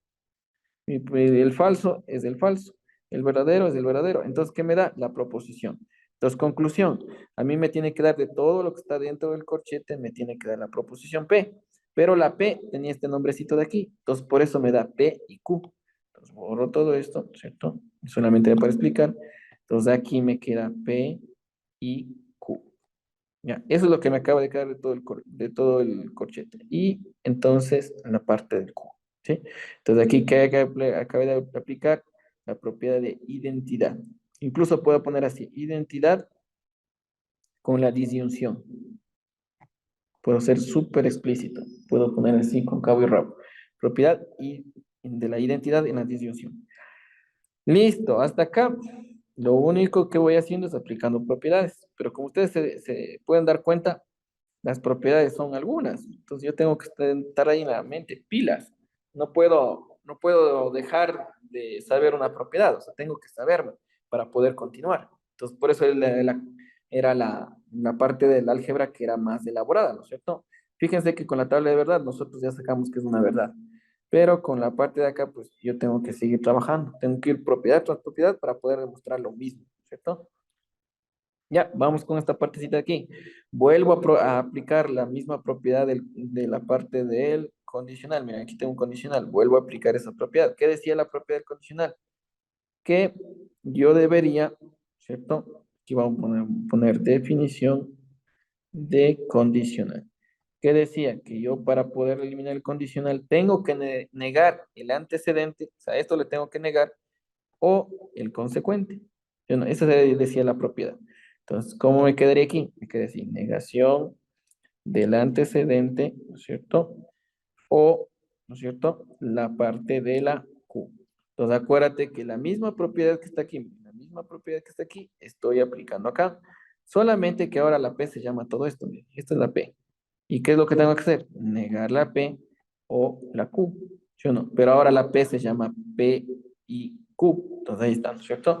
El falso es el falso, el verdadero es el verdadero. Entonces, ¿qué me da? La proposición. Entonces, conclusión, a mí me tiene que dar de todo lo que está dentro del corchete, me tiene que dar la proposición P. Pero la P tenía este nombrecito de aquí. Entonces, por eso me da P y Q. Entonces, borro todo esto, ¿cierto? Solamente para explicar. Entonces, aquí me queda P y Q. Ya, eso es lo que me acaba de quedar de todo el corchete. Y entonces, la parte del Q. ¿Sí? Entonces aquí que acabé de aplicar la propiedad de identidad. Incluso puedo poner así, identidad con la disyunción. Puedo ser súper explícito. Puedo poner así con cabo y rabo. Propiedad de la identidad en la disyunción. Listo, hasta acá. Lo único que voy haciendo es aplicando propiedades. Pero como ustedes se pueden dar cuenta, las propiedades son algunas. Entonces yo tengo que estar ahí en la mente, pilas. No puedo dejar de saber una propiedad, o sea, tengo que saberla para poder continuar. Entonces por eso era la parte del álgebra que era más elaborada, ¿no es cierto? Fíjense que con la tabla de verdad nosotros ya sacamos que es una verdad. Pero con la parte de acá, pues yo tengo que seguir trabajando. Tengo que ir propiedad tras propiedad para poder demostrar lo mismo, ¿cierto? Ya, vamos con esta partecita de aquí. Vuelvo a aplicar la misma propiedad de la parte del condicional. Mira, aquí tengo un condicional. Vuelvo a aplicar esa propiedad. ¿Qué decía la propiedad del condicional? Que yo debería, ¿cierto? Aquí vamos a poner definición de condicional. ¿Qué decía? Que yo para poder eliminar el condicional tengo que negar el antecedente, o sea, esto le tengo que negar, o el consecuente. Bueno, esa decía la propiedad. Entonces, ¿cómo me quedaría aquí? Me quedaría así, negación del antecedente, ¿no es cierto? O, ¿no es cierto? La parte de la Q. Entonces, acuérdate que la misma propiedad que está aquí, la misma propiedad que está aquí, estoy aplicando acá. Solamente que ahora la P se llama todo esto. Mira, esta es la P. ¿Y qué es lo que tengo que hacer? Negar la P o la Q, ¿sí o no? Pero ahora la P se llama P y Q, entonces ahí está, ¿no es cierto?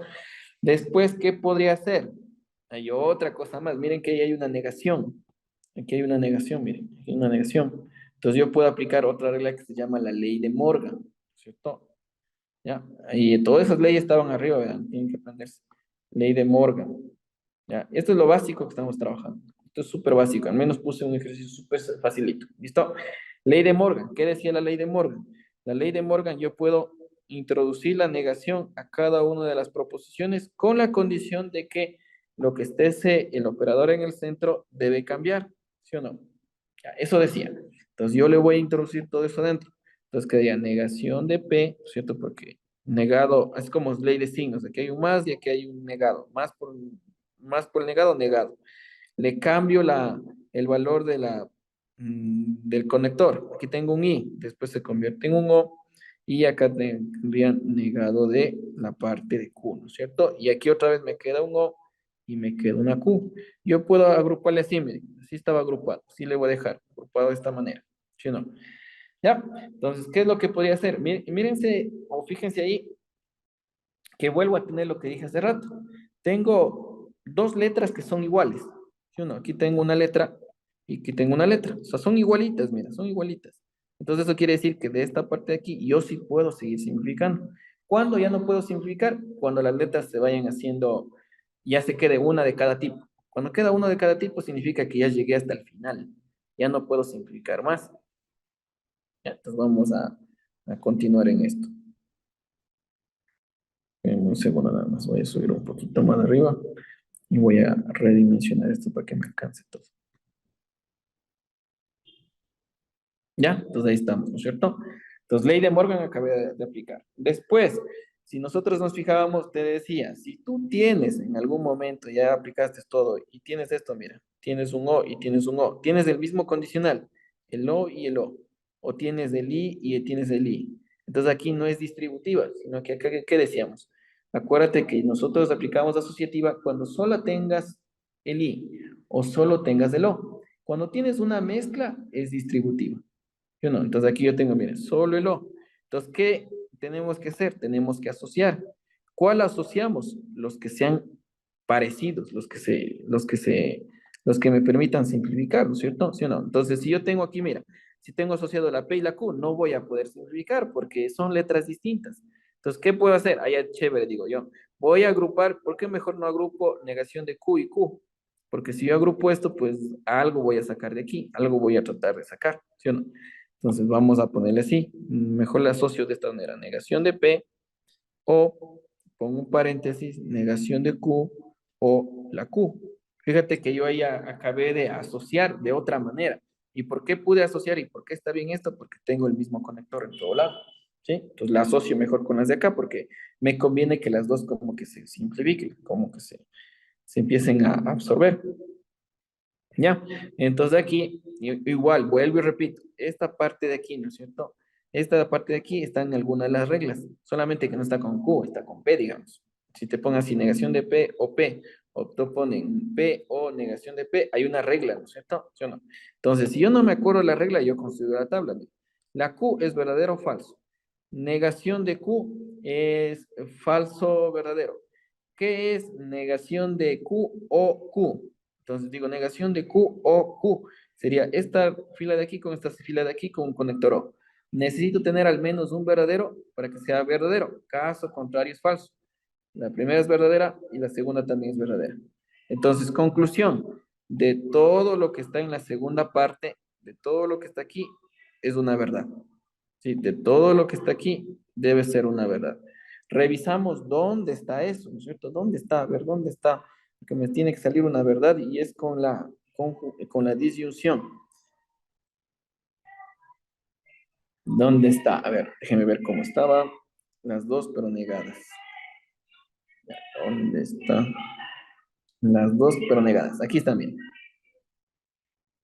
Después, ¿qué podría ser? Hay otra cosa más, miren que ahí hay una negación, aquí hay una negación, miren, aquí hay una negación. Entonces yo puedo aplicar otra regla que se llama la ley de Morgan, ¿cierto? ¿Ya? Y todas esas leyes estaban arriba, ¿verdad? Tienen que aprenderse. Ley de Morgan. ¿Ya? Esto es lo básico que estamos trabajando. Esto es súper básico. Al menos puse un ejercicio súper facilito. ¿Listo? Ley de Morgan. ¿Qué decía la ley de Morgan? La ley de Morgan, yo puedo introducir la negación a cada una de las proposiciones con la condición de que lo que esté el operador en el centro debe cambiar. ¿Sí o no? Ya, eso decía. Entonces yo le voy a introducir todo eso dentro. Entonces quedaría negación de P, ¿cierto? Porque negado, es como ley de signos, aquí hay un más y aquí hay un negado, más por el negado, negado. Le cambio el valor del conector, aquí tengo un I, después se convierte en un O, y acá tendría negado de la parte de Q, ¿no es cierto? Y aquí otra vez me queda un O y me queda una Q. Yo puedo agruparle así, miren, así estaba agrupado, así le voy a dejar, agrupado de esta manera, ¿sí o no? ¿Ya? Entonces, ¿qué es lo que podría hacer? Mírense o fíjense ahí que vuelvo a tener lo que dije hace rato. Tengo dos letras que son iguales. ¿Sí o no? Aquí tengo una letra y aquí tengo una letra. O sea, son igualitas, mira, son igualitas. Entonces eso quiere decir que de esta parte de aquí yo sí puedo seguir simplificando. ¿Cuándo ya no puedo simplificar? Cuando las letras se vayan haciendo, ya se quede una de cada tipo. Cuando queda uno de cada tipo significa que ya llegué hasta el final. Ya no puedo simplificar más. Ya, entonces vamos a continuar en esto. En un segundo nada más voy a subir un poquito más arriba y voy a redimensionar esto para que me alcance todo. ¿Ya? Entonces ahí estamos, ¿no es cierto? Entonces, ley de Morgan acabé de aplicar. Después, si nosotros nos fijábamos, te decía, si tú tienes en algún momento, ya aplicaste todo y tienes esto, mira, tienes un O y tienes un O, tienes el mismo condicional, el O y el o tienes el I y tienes el I. Entonces aquí no es distributiva, sino que acá, ¿qué decíamos? Acuérdate que nosotros aplicamos asociativa cuando solo tengas el I o solo tengas el O. Cuando tienes una mezcla, es distributiva. ¿Sí o no? Entonces aquí yo tengo, miren, solo el O. Entonces, ¿qué tenemos que hacer? Tenemos que asociar. ¿Cuál asociamos? Los que sean parecidos, los que me permitan simplificar, ¿no es cierto? ¿Sí o no? Entonces, si yo tengo aquí, mira, si tengo asociado la P y la Q, no voy a poder simplificar porque son letras distintas. Entonces, ¿qué puedo hacer? Ahí es chévere, digo yo. Voy a agrupar, ¿por qué mejor no agrupo negación de Q y Q? Porque si yo agrupo esto, pues algo voy a sacar de aquí, algo voy a tratar de sacar, ¿sí o no? Entonces vamos a ponerle así. Mejor la asocio de esta manera. Negación de P o pongo un paréntesis, negación de Q o la Q. Fíjate que yo ahí acabé de asociar de otra manera. ¿Y por qué pude asociar y por qué está bien esto? Porque tengo el mismo conector en todo lado. ¿Sí? Entonces la asocio mejor con las de acá porque me conviene que las dos como que se simplifiquen, como que se empiecen a absorber. ¿Ya? Entonces aquí, igual, vuelvo y repito, esta parte de aquí, ¿no es cierto? Esta parte de aquí está en alguna de las reglas, solamente que no está con Q, está con P, digamos. Si te pones así, negación de P, o te ponen P o negación de P, hay una regla, ¿no es cierto? ¿Sí o no? Entonces, si yo no me acuerdo la regla, yo considero la tabla. Mira. La Q es verdadero o falso. Negación de Q es falso o verdadero. ¿Qué es negación de Q o Q? Entonces digo negación de Q o Q. Sería esta fila de aquí con esta fila de aquí con un conector O. Necesito tener al menos un verdadero para que sea verdadero. Caso contrario es falso. La primera es verdadera y la segunda también es verdadera. Entonces, conclusión, de todo lo que está en la segunda parte, de todo lo que está aquí, es una verdad. Sí, de todo lo que está aquí, debe ser una verdad. Revisamos dónde está eso, ¿no es cierto? ¿Dónde está? A ver, ¿dónde está? Porque me tiene que salir una verdad y es con la disyunción. ¿Dónde está? A ver, déjeme ver cómo estaba. Las dos, pero negadas. ¿Dónde está? Las dos, pero negadas. Aquí están bien.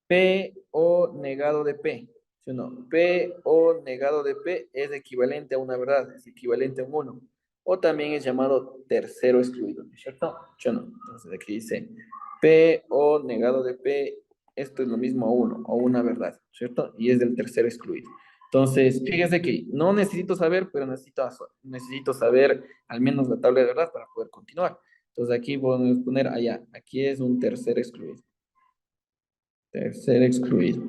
P o negado de P. ¿Sí o no? P o negado de P es equivalente a una verdad, es equivalente a un 1. O también es llamado tercero excluido, ¿no es cierto? ¿Sí o no? Entonces aquí dice P o negado de P, esto es lo mismo a 1 o una verdad, ¿cierto? Y es del tercero excluido. Entonces, fíjese que no necesito saber, pero necesito saber al menos la tabla de verdad para poder continuar. Entonces, aquí podemos poner allá. Aquí es un tercer excluido. Tercer excluido.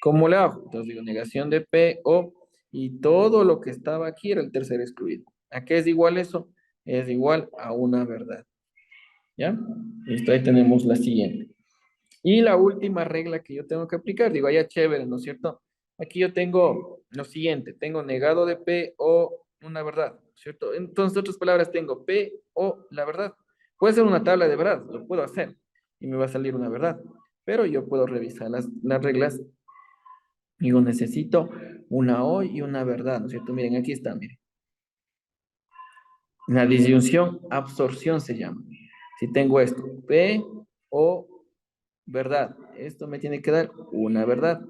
¿Cómo le hago? Entonces digo negación de P, O, y todo lo que estaba aquí era el tercer excluido. ¿A qué es igual eso? Es igual a una verdad. ¿Ya? Listo, ahí tenemos la siguiente. Y la última regla que yo tengo que aplicar, digo, ya chévere, ¿no es cierto? Aquí yo tengo lo siguiente, tengo negado de P o una verdad, ¿cierto? Entonces, en otras palabras, tengo P o la verdad. Puede ser una tabla de verdad, lo puedo hacer y me va a salir una verdad, pero yo puedo revisar las reglas. Digo, necesito una O y una verdad, ¿no es cierto? Miren, aquí está, miren. La disyunción, absorción se llama. Si tengo esto, P o verdad, esto me tiene que dar una verdad.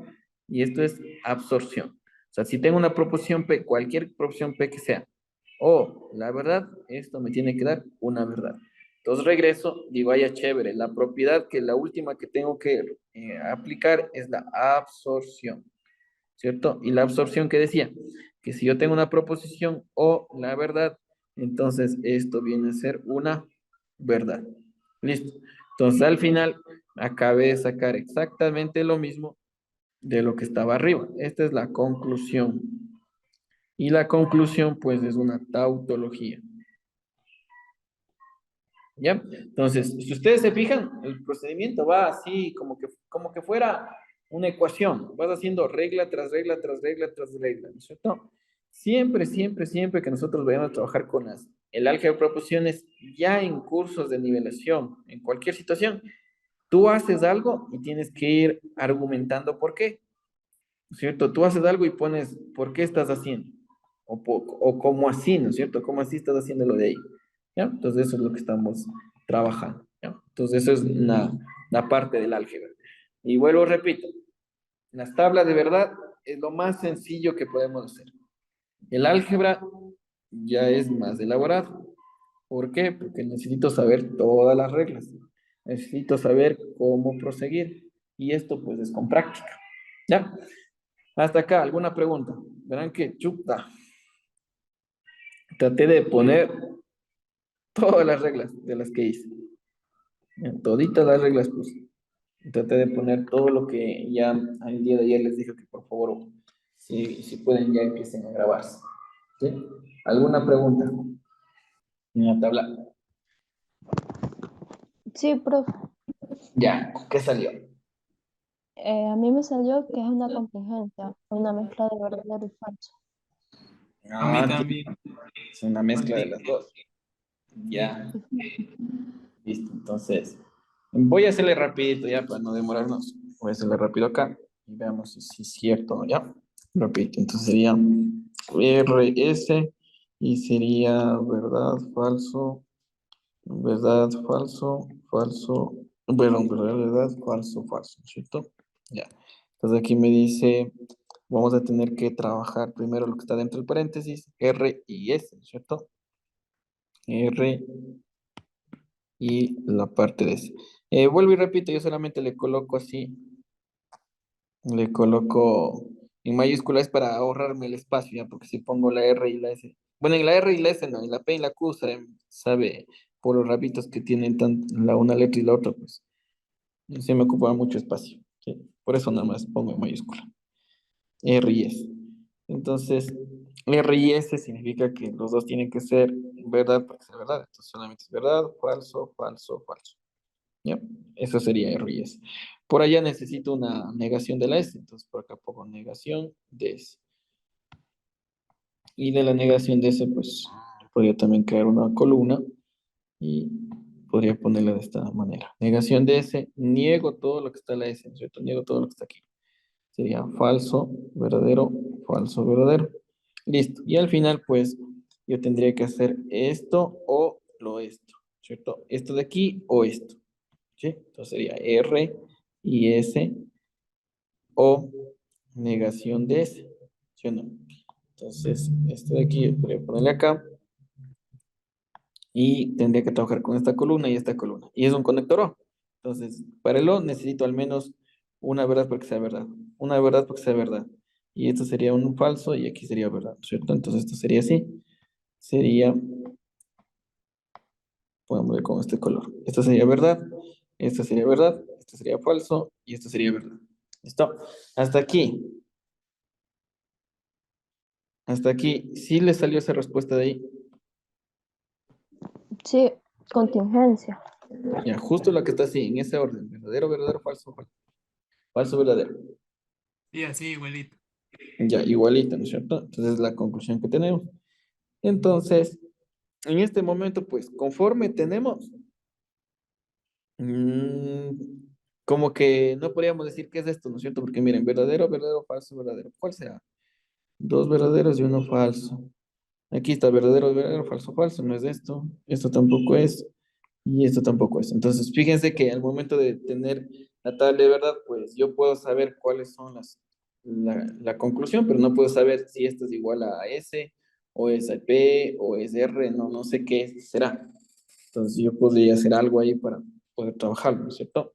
Y esto es absorción. O sea, si tengo una proporción P, cualquier proporción P que sea, o la verdad, esto me tiene que dar una verdad. Entonces regreso, digo, vaya chévere, la propiedad que la última que tengo que aplicar es la absorción. ¿Cierto? Y la absorción que decía, que si yo tengo una proposición o la verdad, entonces esto viene a ser una verdad. Listo. Entonces al final acabé de sacar exactamente lo mismo de lo que estaba arriba. Esta es la conclusión. Y la conclusión pues es una tautología. ¿Ya? Entonces, si ustedes se fijan, el procedimiento va así como que fuera una ecuación. Vas haciendo regla tras regla, tras regla, tras regla, ¿no es cierto? Siempre, siempre, siempre que nosotros vayamos a trabajar con el álgebra de proposiciones, ya en cursos de nivelación, en cualquier situación, tú haces algo y tienes que ir argumentando por qué, ¿no es cierto? Tú haces algo y pones por qué estás haciendo, o cómo así, ¿no es cierto? ¿Cómo así estás haciendo lo de ahí? ¿Ya? Entonces eso es lo que estamos trabajando, ¿ya? Entonces eso es una parte del álgebra. Y vuelvo, repito, las tablas de verdad es lo más sencillo que podemos hacer. El álgebra ya es más elaborado. ¿Por qué? Porque necesito saber todas las reglas. Necesito saber cómo proseguir. Y esto pues es con práctica. ¿Ya? Hasta acá, ¿alguna pregunta? Verán que chuta. Traté de poner todas las reglas de las que hice. Toditas las reglas puse. Traté de poner todo lo que ya el día de ayer les dije que por favor, si pueden ya empiecen a grabarse. ¿Sí? ¿Alguna pregunta en la tabla? Sí, profe. Ya, ¿qué salió? A mí me salió que es una contingencia, una mezcla de verdadero y falso. A mí Ah, también. es una mezcla de las dos. Ya, Ujú. listo. Entonces, voy a hacerle rapidito ya para no demorarnos. Voy a hacerle rápido acá y veamos si es cierto, ¿no? Ya. Repito, entonces sería RS y sería verdad, falso, verdad, falso, falso, bueno, verdad, verdad, falso, falso, ¿cierto? Ya. Entonces aquí me dice, vamos a tener que trabajar primero lo que está dentro del paréntesis, R y S, ¿cierto? R y la parte de S. Vuelvo y repito, yo solamente le coloco así, le coloco en mayúsculas para ahorrarme el espacio, ya, porque si pongo la R y la S. Bueno, en la R y la S no, en la P y la Q sabe por los rabitos que tienen la una letra y la otra, pues sí me ocupa mucho espacio. ¿Sí? Por eso nada más pongo en mayúscula. R y S. Entonces, R y S significa que los dos tienen que ser verdad para que sea verdad. Entonces solamente es verdad, falso, falso, falso. ¿Ya? Eso sería R y S. Por allá necesito una negación de la S, entonces por acá pongo negación de S. Y de la negación de S, pues podría también crear una columna y podría ponerla de esta manera. Negación de S, niego todo lo que está en la S, ¿no es cierto? Niego todo lo que está aquí. Sería falso, verdadero, falso, verdadero. Listo. Y al final, pues, yo tendría que hacer esto o lo esto, ¿cierto? Esto de aquí o esto. ¿Sí? Entonces sería R y S o negación de S. ¿Sí o no? Entonces, este de aquí yo podría ponerle acá y tendría que trabajar con esta columna y esta columna. Y es un conector O. Entonces, para el O necesito al menos una verdad para que sea verdad. Una verdad para que sea verdad. y esto sería un falso, y aquí sería verdad, ¿cierto? Entonces esto sería así. Sería, pongámosle con este color. Esto sería verdad, esto sería verdad, esto sería falso, y esto sería verdad. ¿Listo? Hasta aquí. Hasta aquí. ¿Sí le salió esa respuesta de ahí? Sí, contingencia. Ya, justo la que está así, en ese orden. Verdadero, verdadero, falso, falso. Falso, verdadero. Sí, así, igualito. Ya, igualita, ¿no es cierto? Entonces, la conclusión que tenemos. Entonces, en este momento, pues, conforme tenemos, mm, como que no podríamos decir qué es esto, ¿no es cierto? Porque miren, verdadero, verdadero, falso, verdadero. ¿Cuál será? Dos verdaderos y uno falso. Aquí está verdadero, verdadero, falso, falso. No es esto. Esto tampoco es. Y esto tampoco es. Entonces, fíjense que al momento de tener la tabla de verdad, pues yo puedo saber cuáles son la conclusión, pero no puedo saber si esto es igual a S, o es a P, o es R, no sé qué será. Entonces, yo podría hacer algo ahí para poder trabajarlo, ¿no es cierto?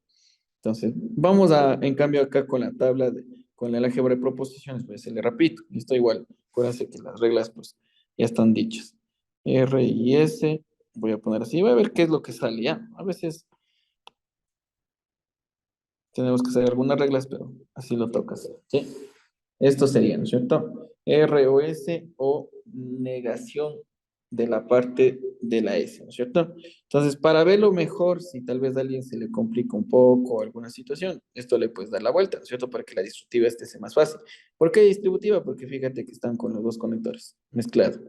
Entonces, vamos en cambio, acá con la tabla, con el álgebra de proposiciones, pues se le repito, esto igual, acuérdense que las reglas, pues, ya están dichas. R y S, voy a poner así, voy a ver qué es lo que sale ya. A veces tenemos que hacer algunas reglas, pero así lo toca hacer, ¿sí? Esto sería, ¿no es cierto? R o S o negación de la parte de la S, ¿no es cierto? Entonces, para verlo mejor, si tal vez a alguien se le complica un poco alguna situación, esto le puedes dar la vuelta, ¿no es cierto? Para que la distributiva este sea más fácil. ¿Por qué distributiva? Porque fíjate que están con los dos conectores mezclados.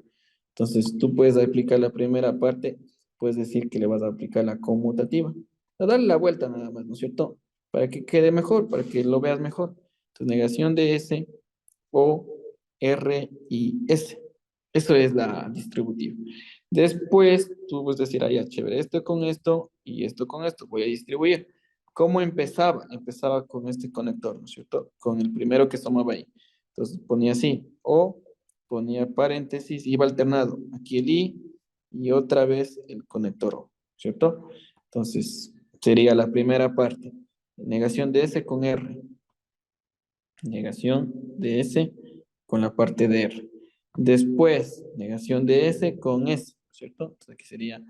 Entonces, tú puedes aplicar la primera parte, puedes decir que le vas a aplicar la conmutativa. A darle la vuelta nada más, ¿no es cierto? Para que quede mejor, para que lo veas mejor. Entonces, negación de S o R y S. Eso es la distributiva. Después, tú puedes decir, ah, ya, chévere, esto con esto y esto con esto, voy a distribuir. ¿Cómo empezaba? Empezaba con este conector, ¿no es cierto? Con el primero que tomaba ahí. Entonces ponía así, o ponía paréntesis, iba alternado. Aquí el I y otra vez el conector O, ¿cierto? Entonces, sería la primera parte. Negación de S con R. Negación de S con la parte de R. Después, negación de S con S, ¿cierto? Entonces aquí sería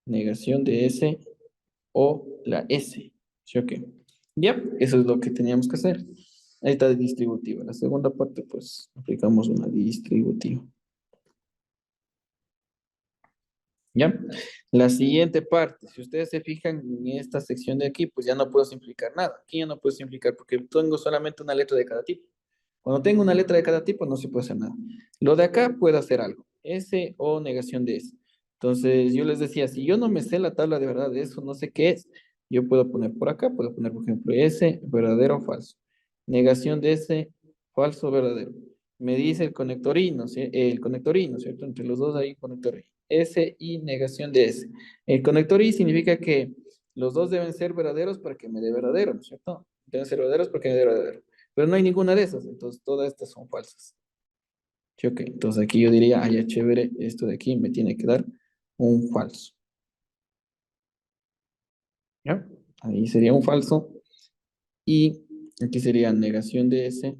negación de S o la S, ¿sí o qué? Ya, eso es lo que teníamos que hacer. Ahí está el distributivo. La segunda parte, pues, aplicamos una distributiva. ¿Ya? La siguiente parte, si ustedes se fijan en esta sección de aquí, pues ya no puedo simplificar nada. Aquí ya no puedo simplificar porque tengo solamente una letra de cada tipo. Cuando tengo una letra de cada tipo, no se puede hacer nada. Lo de acá puedo hacer algo. S o negación de S. Entonces, yo les decía, si yo no me sé la tabla de verdad de eso, no sé qué es, yo puedo poner por acá, puedo poner, por ejemplo, S, verdadero o falso. Negación de S, falso o verdadero. Me dice el conector I, ¿no? El conector I, ¿no es cierto? Entre los dos hay conector I. S y negación de S. El conector I significa que los dos deben ser verdaderos para que me dé verdadero, ¿no es cierto? Deben ser verdaderos para que me dé verdadero. Pero no hay ninguna de esas, entonces todas estas son falsas. ¿Sí, ok? Entonces aquí yo diría, ah, ya chévere, esto de aquí me tiene que dar un falso. ¿Ya? Ahí sería un falso. Y aquí sería negación de S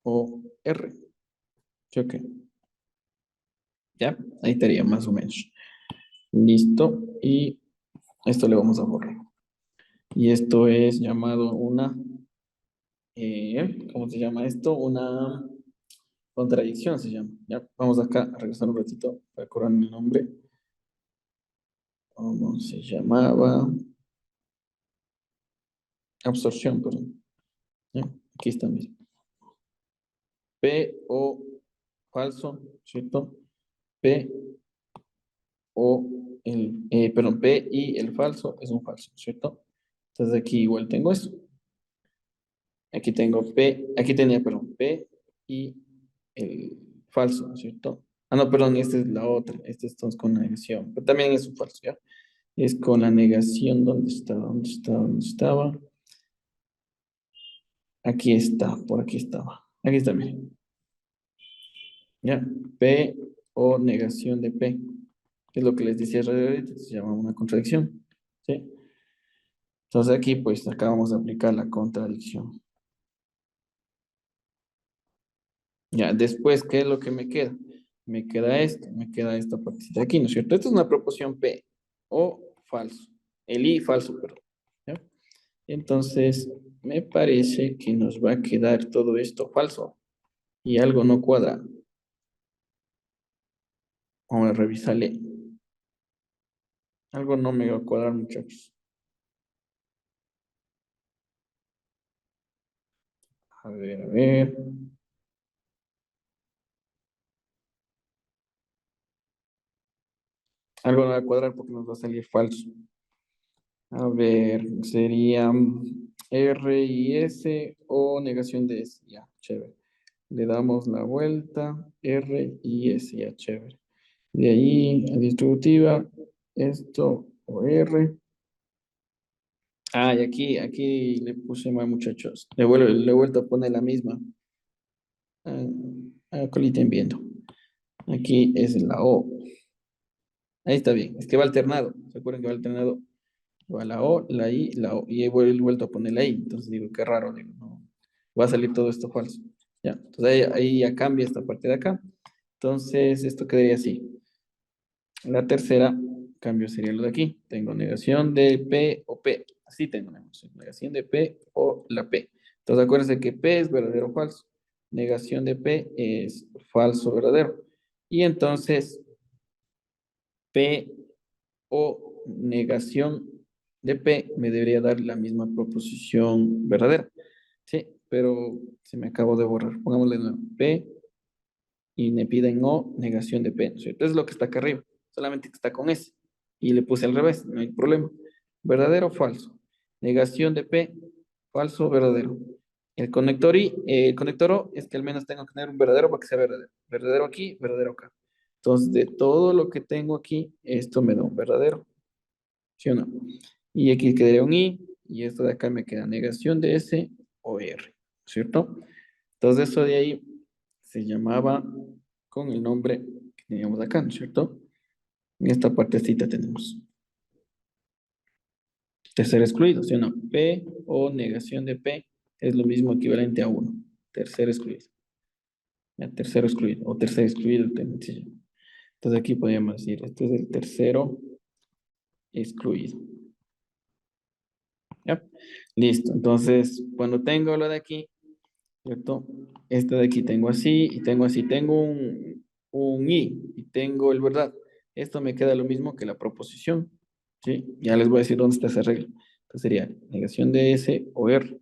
o R. ¿Sí, ok? ¿Ya? Ahí estaría más o menos. Listo. Y esto le vamos a borrar. Y esto es llamado una, ¿cómo se llama esto? Una contradicción se llama. Ya, vamos acá a regresar un ratito para acordarme el nombre. ¿Cómo se llamaba? Absorción, perdón. Ya, aquí está, mira. P o falso, ¿cierto? P o perdón, P y el falso es un falso, ¿cierto? Entonces aquí igual tengo eso. Aquí tengo P, aquí tenía, perdón, P y el falso, ¿no es cierto? Ah, no, perdón, esta es la otra. Esta es con negación. Pero también es un falso, ¿ya? Es con la negación. ¿Dónde estaba? ¿Dónde estaba? ¿Dónde estaba? Aquí está, por aquí estaba. Aquí está, miren. ¿Ya? P o negación de P. Es lo que les decía ahorita, se llama una contradicción. ¿Sí? Entonces aquí, pues, acá vamos a aplicar la contradicción. Ya, después, ¿qué es lo que me queda? Me queda esta partecita aquí, ¿no es cierto? Esta es una proposición P o falso. El I falso, perdón. ¿Ya? Entonces, me parece que nos va a quedar todo esto falso y algo no cuadra. Vamos a revisarle. Algo no me va a cuadrar, muchachos. A ver, a ver. Algo no va a cuadrar porque nos va a salir falso. A ver, sería R y S o negación de S. Ya, chévere. Le damos la vuelta, R y S, ya, chévere. De ahí, a distributiva, esto o R. Ah, y aquí le puse mal, muchachos. Le he vuelto a poner la misma. Ah, coliten viendo. Aquí es la O. Ahí está bien. Es que va alternado. ¿Se acuerdan que va alternado? Va la O, la I, la O. Y he vuelto a poner la I. Entonces digo, qué raro. Digo, no. Va a salir todo esto falso. Ya. Entonces ahí ya cambia esta parte de acá. Entonces esto quedaría así. La tercera cambio sería lo de aquí. Tengo negación de P o P. Así tengo negación de P o la P. Entonces acuérdense que P es verdadero o falso. Negación de P es falso o verdadero. Y entonces P o negación de P me debería dar la misma proposición verdadera. Sí, pero se me acabó de borrar. Pongámosle de nuevo. P y me piden O, negación de P, ¿no es cierto? Es lo que está acá arriba, solamente que está con S. Y le puse al revés, no hay problema. ¿Verdadero o falso? Negación de P, falso o verdadero. El conector I, el conector O es que al menos tengo que tener un verdadero para que sea verdadero. Verdadero aquí, verdadero acá. Entonces, de todo lo que tengo aquí, esto me da un verdadero. ¿Sí o no? Y aquí quedaría un I, y esto de acá me queda negación de S o R, ¿cierto? Entonces, eso de ahí se llamaba con el nombre que teníamos acá, ¿no es cierto? En esta partecita tenemos tercer excluido, ¿sí o no? P o negación de P es lo mismo equivalente a 1. Tercer excluido. Ya, tercero excluido o tercer excluido. Sí. Entonces aquí podríamos decir, este es el tercero excluido. ¿Ya? Listo. Entonces, cuando tengo lo de aquí, ¿cierto? Este de aquí tengo así y tengo así. Tengo un I y tengo el verdad. Esto me queda lo mismo que la proposición. ¿Sí? Ya les voy a decir dónde está esa regla. Entonces sería negación de S o R.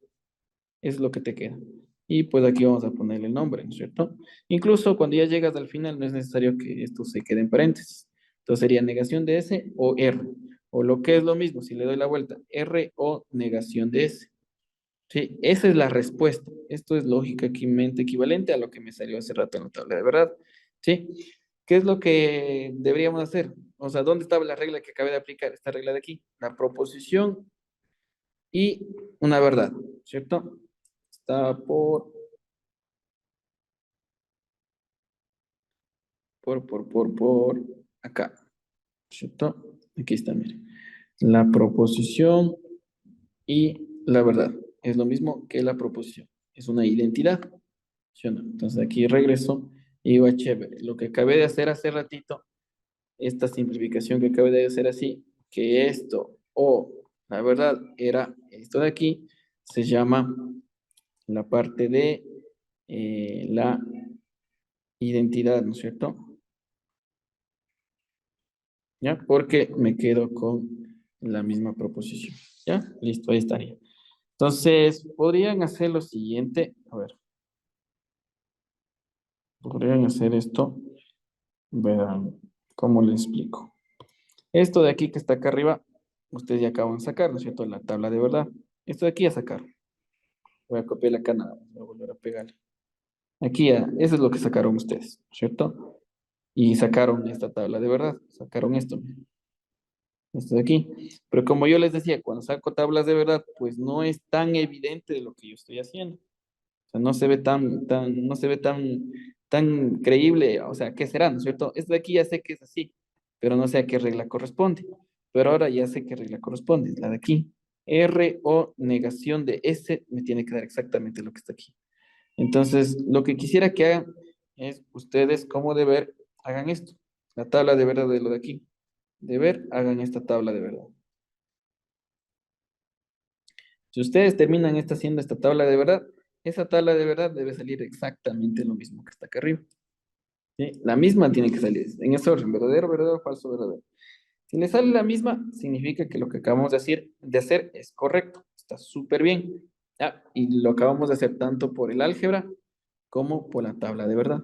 Es lo que te queda. Y pues aquí vamos a ponerle el nombre, ¿no es cierto? Incluso cuando ya llegas al final no es necesario que esto se quede en paréntesis. Entonces sería negación de S o R. O lo que es lo mismo, si le doy la vuelta, R o negación de S. Sí, esa es la respuesta. Esto es lógicamente equivalente a lo que me salió hace rato en la tabla de verdad. ¿Sí? ¿Qué es lo que deberíamos hacer? O sea, ¿dónde estaba la regla que acabé de aplicar? Esta regla de aquí. La proposición y una verdad, ¿cierto? Está por acá, ¿cierto? Aquí está, mire. La proposición y la verdad. Es lo mismo que la proposición. Es una identidad. ¿Sí o no? Entonces aquí regreso y digo, chévere, lo que acabé de hacer hace ratito, esta simplificación que acabé de hacer así, que esto o la verdad era esto de aquí, se llama la parte de la identidad, ¿no es cierto? ¿Ya? Porque me quedo con la misma proposición. ¿Ya? Listo, ahí estaría. Entonces, podrían hacer lo siguiente, a ver, podrían hacer esto, verán, ¿cómo les explico? Esto de aquí que está acá arriba, ustedes ya acaban de sacar, ¿no es cierto? La tabla de verdad. Esto de aquí ya sacaron. Voy a copiar acá nada más, voy a volver a pegar. Aquí ya, eso es lo que sacaron ustedes, ¿cierto? Y sacaron esta tabla de verdad, sacaron esto, miren, esto de aquí. Pero como yo les decía, cuando saco tablas de verdad, pues no es tan evidente de lo que yo estoy haciendo. O sea, no se ve no se ve tan creíble. O sea, ¿qué será, no es cierto? Esto de aquí ya sé que es así, pero no sé a qué regla corresponde. Pero ahora ya sé qué regla corresponde, es la de aquí. R o negación de S me tiene que dar exactamente lo que está aquí. Entonces, lo que quisiera que hagan es ustedes como deber hagan esto. La tabla de verdad de lo de aquí. Deber, hagan esta tabla de verdad. Si ustedes terminan haciendo esta tabla de verdad, esa tabla de verdad debe salir exactamente lo mismo que está acá arriba. ¿Sí? La misma tiene que salir en ese orden, verdadero, verdadero, falso, verdadero. Si le sale la misma, significa que lo que acabamos de hacer es correcto, está súper bien. Ah, y lo acabamos de hacer tanto por el álgebra como por la tabla de verdad.